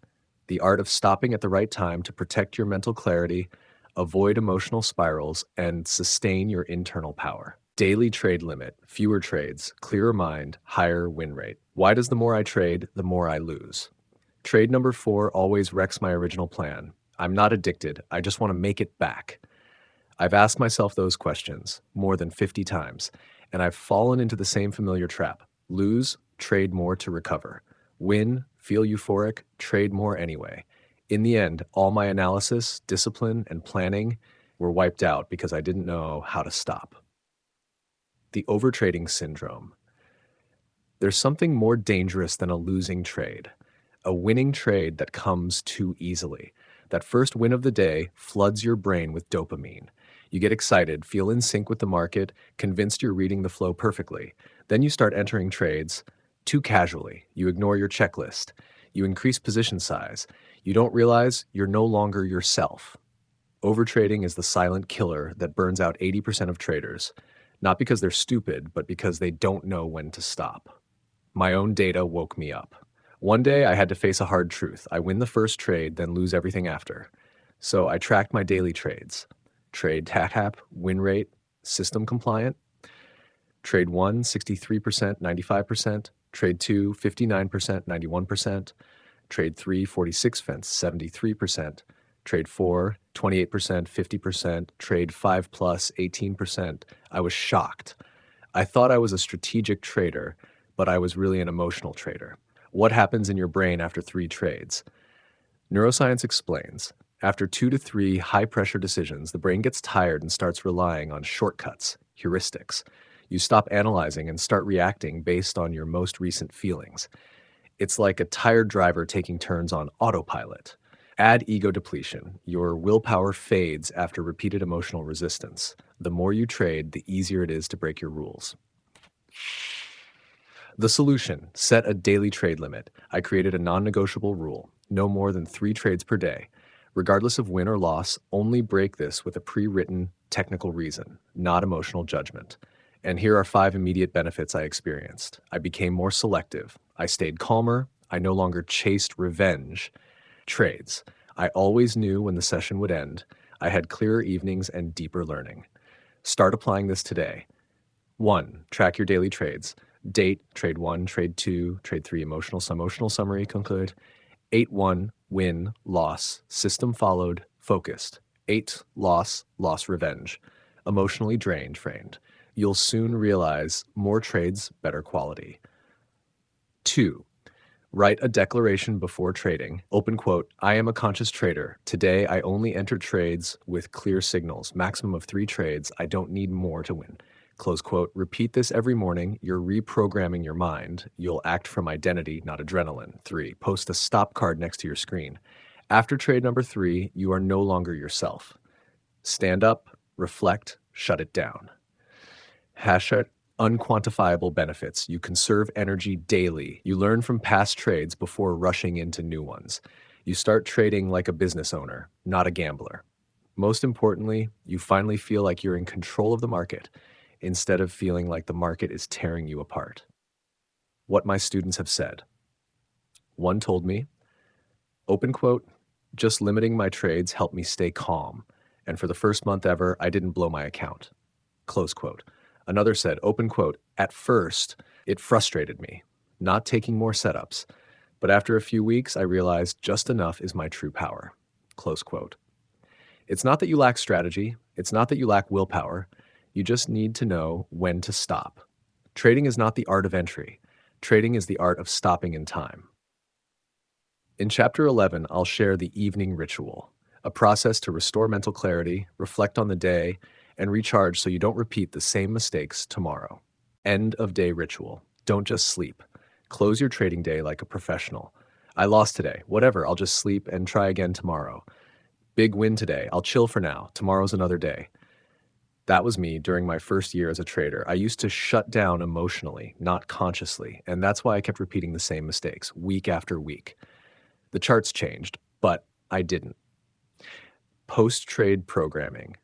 Speaker 1: the art of stopping at the right time to protect your mental clarity, avoid emotional spirals, and sustain your internal power. Daily trade limit, fewer trades, clearer mind, higher win rate. Why does the more I trade, the more I lose? Trade number 4 always wrecks my original plan. I'm not addicted, I just want to make it back. I've asked myself those questions more than 50 times, and I've fallen into the same familiar trap. Lose, trade more to recover. Win, feel euphoric, trade more anyway. In the end, all my analysis, discipline, and planning were wiped out because I didn't know how to stop. The overtrading syndrome. There's something more dangerous than a losing trade, a winning trade that comes too easily. That first win of the day floods your brain with dopamine. You get excited, feel in sync with the market, convinced you're reading the flow perfectly. Then you start entering trades too casually. You ignore your checklist. You increase position size. You don't realize you're no longer yourself. Overtrading is the silent killer that burns out 80% of traders, not because they're stupid, but because they don't know when to stop. My own data woke me up. One day I had to face a hard truth. I win the first trade, then lose everything after. So I tracked my daily trades. Trade TACAP, win rate, system compliant. Trade 1, 63%, 95%. Trade 2, 59%, 91%. Trade 3, 46%, 73%. Trade 4, 28%, 50%. Trade 5 plus, 18%. I was shocked. I thought I was a strategic trader, but I was really an emotional trader. What happens in your brain after 3 trades? Neuroscience explains, after 2 to 3 high-pressure decisions, the brain gets tired and starts relying on shortcuts, heuristics. You stop analyzing and start reacting based on your most recent feelings. It's like a tired driver taking turns on autopilot. Add ego depletion. Your willpower fades after repeated emotional resistance. The more you trade, the easier it is to break your rules. The solution, set a daily trade limit. I created a non-negotiable rule, no more than 3 trades per day. Regardless of win or loss, only break this with a pre-written technical reason, not emotional judgment. And here are 5 immediate benefits I experienced. I became more selective. I stayed calmer. I no longer chased revenge. Trades. I always knew when the session would end. I had clearer evenings and deeper learning. Start applying this today. 1. Track your daily trades. Date, trade 1, trade 2, trade 3, emotional summary, conclude. 8-1, win, loss, system followed, focused. 8, loss, revenge. Emotionally drained, framed. You'll soon realize more trades, better quality. 2. Write a declaration before trading. Open quote, I am a conscious trader. Today, I only enter trades with clear signals. Maximum of 3 trades. I don't need more to win. Close quote. Repeat this every morning. You're reprogramming your mind. You'll act from identity, not adrenaline. 3. Post a stop card next to your screen. After trade number 3, you are no longer yourself. Stand up, reflect, shut it down. Hashtag unquantifiable benefits. You conserve energy daily. You learn from past trades before rushing into new ones. You start trading like a business owner, not a gambler. Most importantly, you finally feel like you're in control of the market instead of feeling like the market is tearing you apart. What my students have said. One told me, open quote, just limiting my trades helped me stay calm. And for the first month ever, I didn't blow my account. Close quote. Another said, open quote, at first, it frustrated me, not taking more setups. But after a few weeks, I realized just enough is my true power. Close quote. It's not that you lack strategy. It's not that you lack willpower. You just need to know when to stop. Trading is not the art of entry. Trading is the art of stopping in time. In Chapter 11, I'll share the evening ritual, a process to restore mental clarity, reflect on the day, and recharge so you don't repeat the same mistakes tomorrow. End of day ritual. Don't just sleep. Close your trading day like a professional. I lost today. Whatever, I'll just sleep and try again tomorrow. Big win today. I'll chill for now. Tomorrow's another day. That was me during my first year as a trader. I used to shut down emotionally, not consciously, and that's why I kept repeating the same mistakes week after week. The charts changed, but I didn't. Post-trade programming.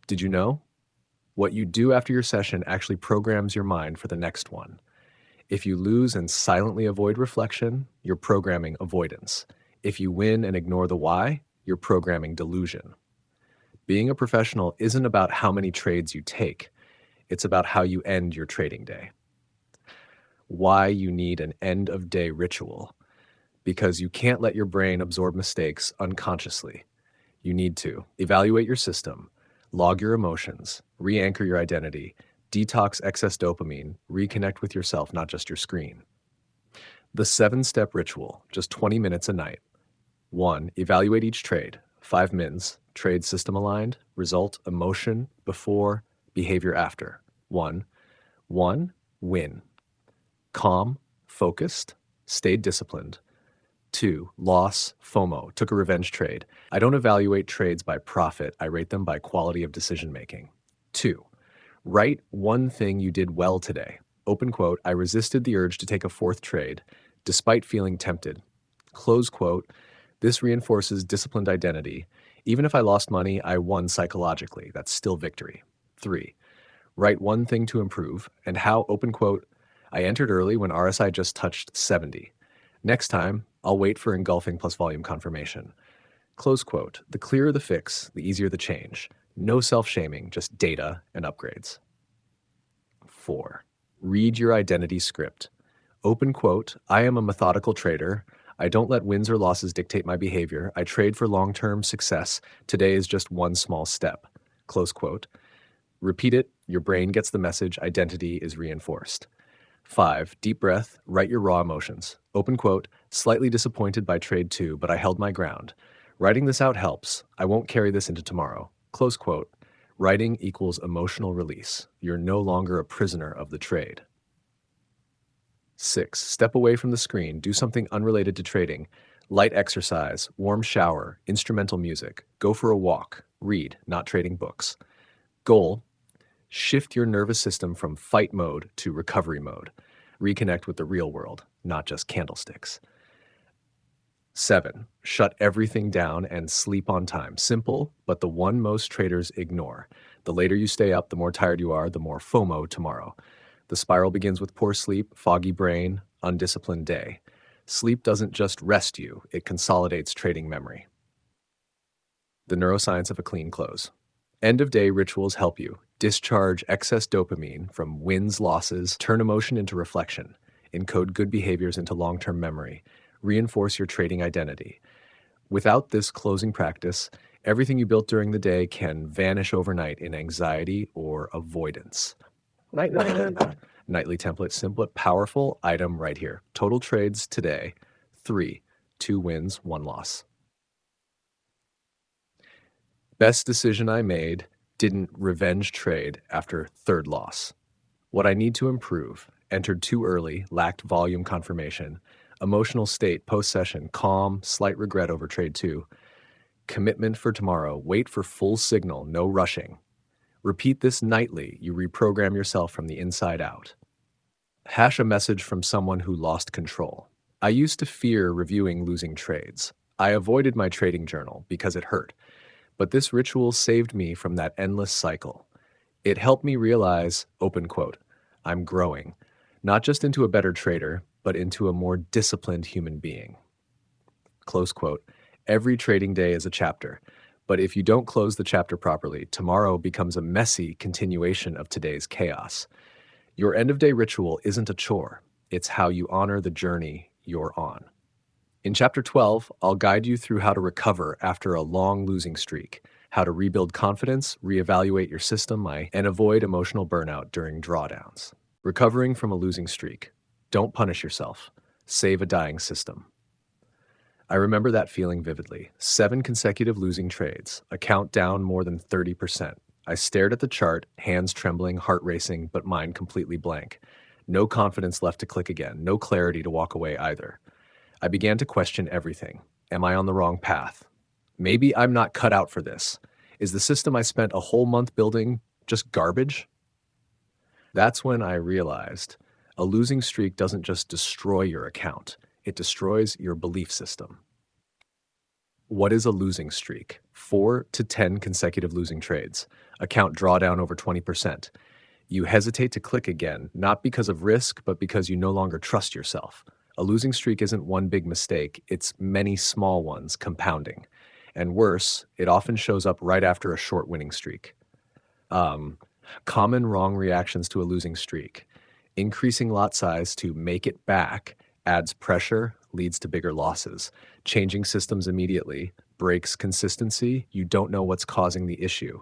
Speaker 1: Did you know? What you do after your session actually programs your mind for the next one. If you lose and silently avoid reflection, you're programming avoidance. If you win and ignore the why, you're programming delusion. Being a professional isn't about how many trades you take. It's about how you end your trading day. Why you need an end-of-day ritual. Because you can't let your brain absorb mistakes unconsciously. You need to evaluate your system, log your emotions, re-anchor your identity, detox excess dopamine, reconnect with yourself, not just your screen. The 7-step ritual, just 20 minutes a night. 1. Evaluate each trade. 5 mins. Trade system aligned. Result, emotion, before, behavior after. 1. Win. Calm, focused, stayed disciplined. 2. Loss, FOMO, took a revenge trade. I don't evaluate trades by profit. I rate them by quality of decision making. 2. Write one thing you did well today. Open quote, I resisted the urge to take a 4th trade, despite feeling tempted. Close quote, this reinforces disciplined identity. Even if I lost money, I won psychologically. That's still victory. 3. Write one thing to improve, and how, open quote, I entered early when RSI just touched 70. Next time, I'll wait for engulfing plus volume confirmation. Close quote, the clearer the fix, the easier the change. No self-shaming, just data and upgrades. 4. Read your identity script. Open quote, I am a methodical trader. I don't let wins or losses dictate my behavior. I trade for long-term success. Today is just one small step. Close quote. Repeat it, your brain gets the message, identity is reinforced. 5. Deep breath, write your raw emotions. Open quote, slightly disappointed by trade 2, but I held my ground. Writing this out helps. I won't carry this into tomorrow. Close quote. Writing equals emotional release. You're no longer a prisoner of the trade. 6. Step away from the screen. Do something unrelated to trading. Light exercise, warm shower, instrumental music. Go for a walk. Read, not trading books. Goal. Shift your nervous system from fight mode to recovery mode. Reconnect with the real world, not just candlesticks. 7. Shut everything down and sleep on time. Simple, but the one most traders ignore. The later you stay up, the more tired you are, the more FOMO tomorrow. The spiral begins with poor sleep, foggy brain, undisciplined day. Sleep doesn't just rest you, it consolidates trading memory. The neuroscience of a clean close. End-of-day rituals help you discharge excess dopamine from wins, losses, turn emotion into reflection, encode good behaviors into long-term memory, reinforce your trading identity. Without this closing practice, everything you built during the day can vanish overnight in anxiety or avoidance. Nightly template, simple, powerful item right here. Total trades today, 3, 2 wins, 1 loss. Best decision I made, didn't revenge trade after 3rd loss. What I need to improve, entered too early, lacked volume confirmation. Emotional state, post-session, calm, slight regret over trade 2. Commitment for tomorrow, wait for full signal, no rushing. Repeat this nightly. You reprogram yourself from the inside out. Hash a message from someone who lost control. I used to fear reviewing losing trades. I avoided my trading journal because it hurt. But this ritual saved me from that endless cycle. It helped me realize, open quote, I'm growing, not just into a better trader, but into a more disciplined human being. Close quote. Every trading day is a chapter, but if you don't close the chapter properly, tomorrow becomes a messy continuation of today's chaos. Your end-of-day ritual isn't a chore. It's how you honor the journey you're on. In Chapter 12, I'll guide you through how to recover after a long losing streak, how to rebuild confidence, reevaluate your system, and avoid emotional burnout during drawdowns. Recovering from a losing streak. Don't punish yourself. Save a dying system. I remember that feeling vividly. 7 consecutive losing trades, account down more than 30%. I stared at the chart, hands trembling, heart racing, but mind completely blank. No confidence left to click again, no clarity to walk away either. I began to question everything. Am I on the wrong path? Maybe I'm not cut out for this. Is the system I spent a whole month building just garbage? That's when I realized a losing streak doesn't just destroy your account, it destroys your belief system. What is a losing streak? 4 to 10 consecutive losing trades. Account drawdown over 20%. You hesitate to click again, not because of risk, but because you no longer trust yourself. A losing streak isn't one big mistake, it's many small ones compounding. And worse, it often shows up right after a short winning streak. Common wrong reactions to a losing streak. Increasing lot size to make it back adds pressure, leads to bigger losses. Changing systems immediately breaks consistency. You don't know what's causing the issue.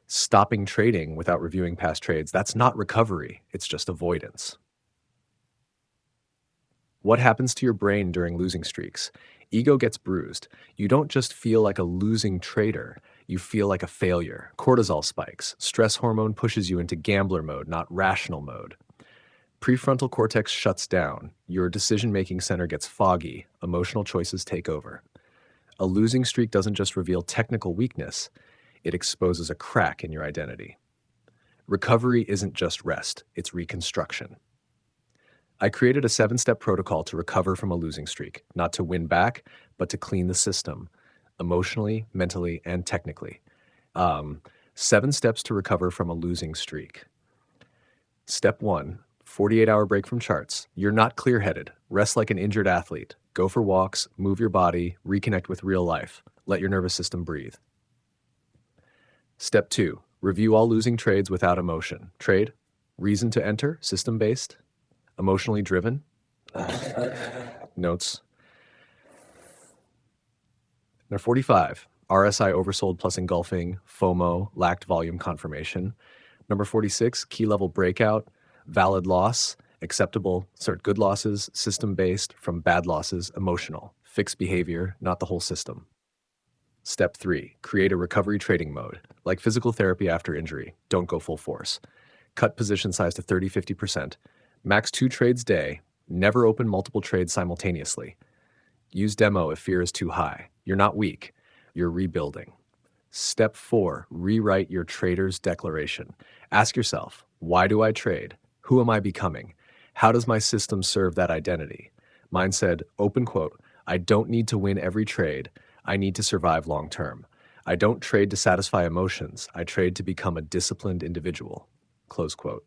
Speaker 1: Stopping trading without reviewing past trades, that's not recovery, it's just avoidance. What happens to your brain during losing streaks? Ego gets bruised. You don't just feel like a losing trader, you feel like a failure. Cortisol spikes. Stress hormone pushes you into gambler mode, not rational mode. Prefrontal cortex shuts down. Your decision-making center gets foggy. Emotional choices take over. A losing streak doesn't just reveal technical weakness, it exposes a crack in your identity. Recovery isn't just rest, it's reconstruction. I created a 7-step protocol to recover from a losing streak, not to win back, but to clean the system, emotionally, mentally, and technically. 7 steps to recover from a losing streak. Step 1, 48-hour break from charts. You're not clear-headed. Rest like an injured athlete. Go for walks, move your body, reconnect with real life. Let your nervous system breathe. Step 2, review all losing trades without emotion. Trade, reason to enter, system-based, emotionally driven. Notes. Number 45, RSI oversold plus engulfing, FOMO, lacked volume confirmation. Number 46, key level breakout, valid loss, acceptable, good losses, system-based, from bad losses, emotional, fixed behavior, not the whole system. Step 3, create a recovery trading mode. Like physical therapy after injury, don't go full force. Cut position size to 30-50%. Max 2 trades day. Never open multiple trades simultaneously. Use demo if fear is too high. You're not weak. You're rebuilding. Step 4, rewrite your trader's declaration. Ask yourself, why do I trade? Who am I becoming? How does my system serve that identity? Mine said, open quote, I don't need to win every trade. I need to survive long term. I don't trade to satisfy emotions. I trade to become a disciplined individual. Close quote.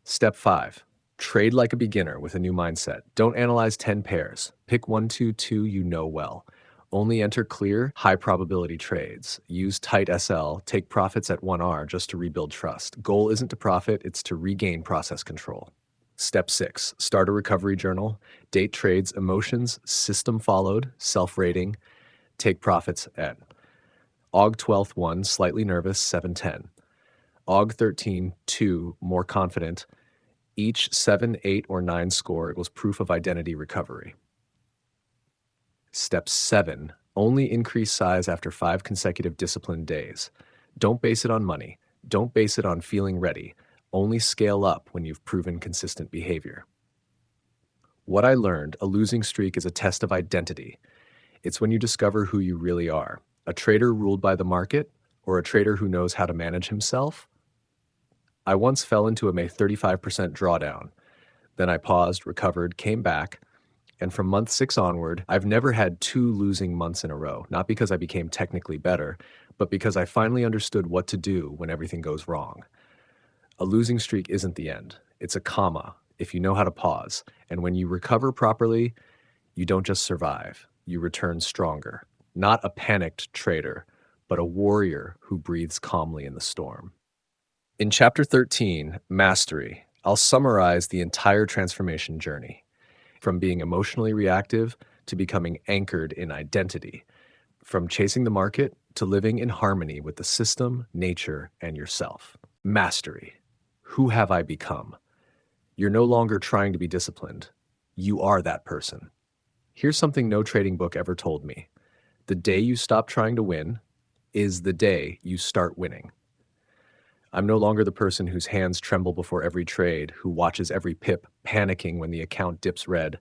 Speaker 1: Step 5, trade like a beginner with a new mindset. Don't analyze 10 pairs. Pick 1, 2, 2 you know well. Only enter clear, high probability trades. Use tight SL, take profits at 1R just to rebuild trust. Goal isn't to profit, it's to regain process control. Step 6, start a recovery journal. Date trades, emotions, system followed, self-rating. Take profits at AUG 12th 1, slightly nervous, 710. AUG 13 2, more confident. Each 7, 8, or 9 score equals proof of identity recovery. Step 7, only increase size after 5 consecutive disciplined days. Don't base it on money. Don't base it on feeling ready. Only scale up when you've proven consistent behavior. What I learned, a losing streak is a test of identity. It's when you discover who you really are. A trader ruled by the market, or a trader who knows how to manage himself? I once fell into a 35% drawdown. Then I paused, recovered, came back, and from month 6 onward, I've never had 2 losing months in a row, not because I became technically better, but because I finally understood what to do when everything goes wrong. A losing streak isn't the end. It's a comma, if you know how to pause. And when you recover properly, you don't just survive, you return stronger. Not a panicked trader, but a warrior who breathes calmly in the storm. In Chapter 13, Mastery, I'll summarize the entire transformation journey, from being emotionally reactive to becoming anchored in identity, from chasing the market to living in harmony with the system, nature, and yourself. Mastery. Who have I become? You're no longer trying to be disciplined. You are that person. Here's something no trading book ever told me. The day you stop trying to win is the day you start winning. I'm no longer the person whose hands tremble before every trade, who watches every pip, panicking when the account dips red.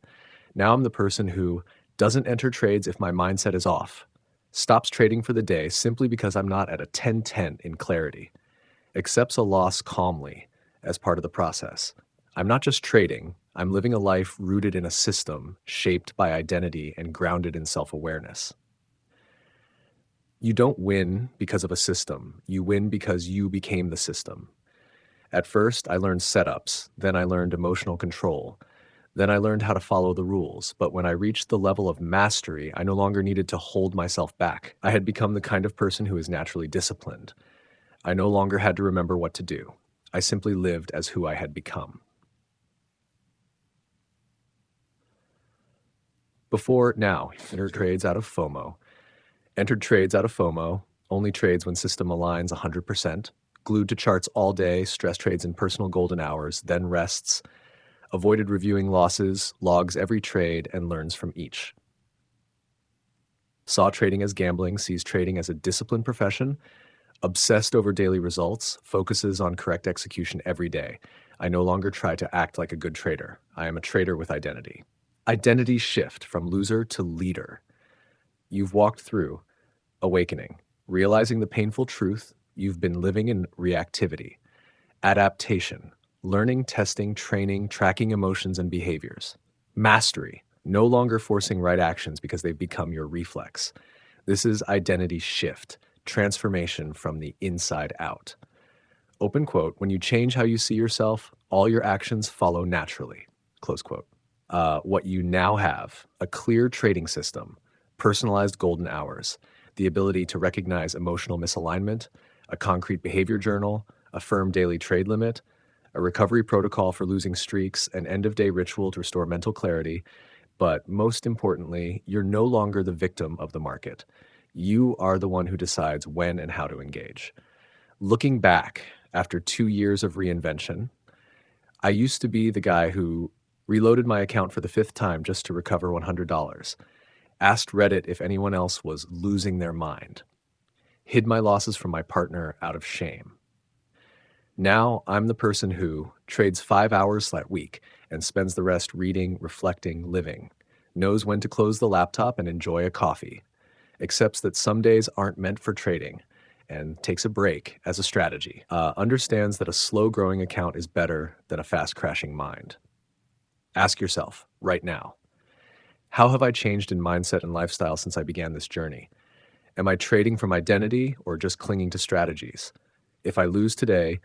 Speaker 1: Now I'm the person who doesn't enter trades if my mindset is off, stops trading for the day simply because I'm not at a 10-10 in clarity, accepts a loss calmly as part of the process. I'm not just trading, I'm living a life rooted in a system, shaped by identity and grounded in self-awareness. You don't win because of a system. You win because you became the system. At first, I learned setups. Then I learned emotional control. Then I learned how to follow the rules. But when I reached the level of mastery, I no longer needed to hold myself back. I had become the kind of person who is naturally disciplined. I no longer had to remember what to do. I simply lived as who I had become. Before, now, enter trades out of FOMO. Entered trades out of FOMO, only trades when system aligns 100%, glued to charts all day, stress trades in personal golden hours, then rests, avoided reviewing losses, logs every trade, and learns from each. Saw trading as gambling, sees trading as a disciplined profession, obsessed over daily results, focuses on correct execution every day. I no longer try to act like a good trader. I am a trader with identity. Identity shift from loser to leader. You've walked through awakening, realizing the painful truth you've been living in reactivity, adaptation, learning, testing, training, tracking emotions and behaviors, mastery, no longer forcing right actions because they've become your reflex. This is identity shift, transformation from the inside out. Open quote, when you change how you see yourself, all your actions follow naturally, close quote. What you now have, a clear trading system, personalized golden hours, the ability to recognize emotional misalignment, a concrete behavior journal, a firm daily trade limit, a recovery protocol for losing streaks, an end-of-day ritual to restore mental clarity. But most importantly, you're no longer the victim of the market. You are the one who decides when and how to engage. Looking back, after 2 years of reinvention, I used to be the guy who reloaded my account for the 5th time just to recover $100. Asked Reddit if anyone else was losing their mind. Hid my losses from my partner out of shame. Now I'm the person who trades 5 hours that week and spends the rest reading, reflecting, living. Knows when to close the laptop and enjoy a coffee. Accepts that some days aren't meant for trading and takes a break as a strategy. Understands that a slow-growing account is better than a fast-crashing mind. Ask yourself, right now, how have I changed in mindset and lifestyle since I began this journey? Am I trading from identity or just clinging to strategies? If I lose today,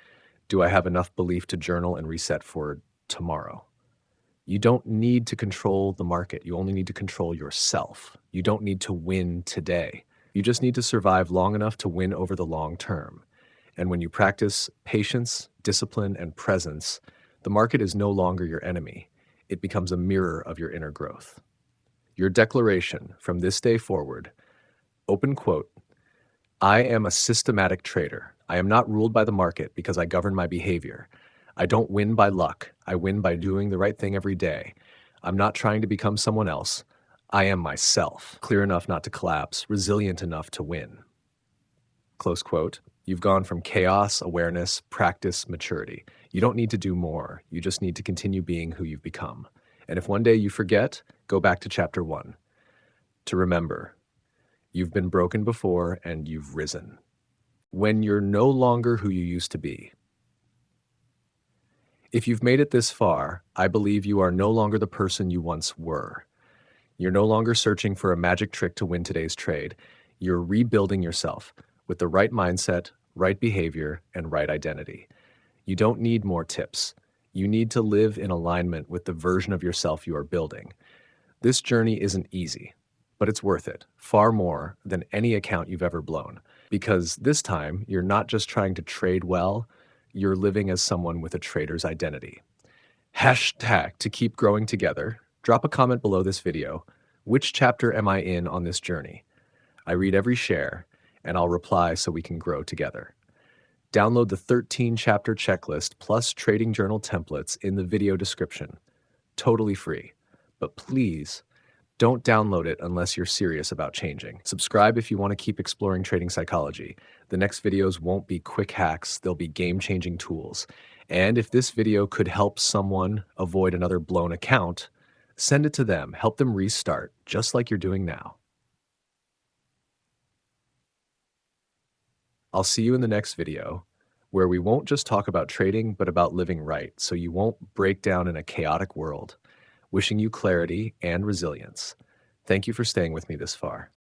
Speaker 1: do I have enough belief to journal and reset for tomorrow? You don't need to control the market. You only need to control yourself. You don't need to win today. You just need to survive long enough to win over the long term. And when you practice patience, discipline, and presence, the market is no longer your enemy. It becomes a mirror of your inner growth. Your declaration from this day forward, open quote, I am a systematic trader. I am not ruled by the market because I govern my behavior. I don't win by luck. I win by doing the right thing every day. I'm not trying to become someone else. I am myself, clear enough not to collapse, resilient enough to win. Close quote. You've gone from chaos, awareness, practice, maturity. You don't need to do more. You just need to continue being who you've become. And if one day you forget, go back to chapter 1. To remember, you've been broken before and you've risen. When you're no longer who you used to be, If you've made it this far, I believe you are no longer the person you once were. You're no longer searching for a magic trick to win today's trade. You're rebuilding yourself with the right mindset, right behavior, and right identity. You don't need more tips. You need to live in alignment with the version of yourself you are building. This journey isn't easy, but it's worth it, far more than any account you've ever blown. Because this time, you're not just trying to trade well, you're living as someone with a trader's identity. Hashtag to keep growing together. Drop a comment below this video. Which chapter am I in on this journey? I read every share, and I'll reply so we can grow together. Download the 13-chapter checklist plus trading journal templates in the video description. Totally free. But please, don't download it unless you're serious about changing. Subscribe if you want to keep exploring trading psychology. The next videos won't be quick hacks, they'll be game-changing tools. And if this video could help someone avoid another blown account, send it to them. Help them restart, just like you're doing now. I'll see you in the next video, where we won't just talk about trading, but about living right, so you won't break down in a chaotic world. Wishing you clarity and resilience. Thank you for staying with me this far.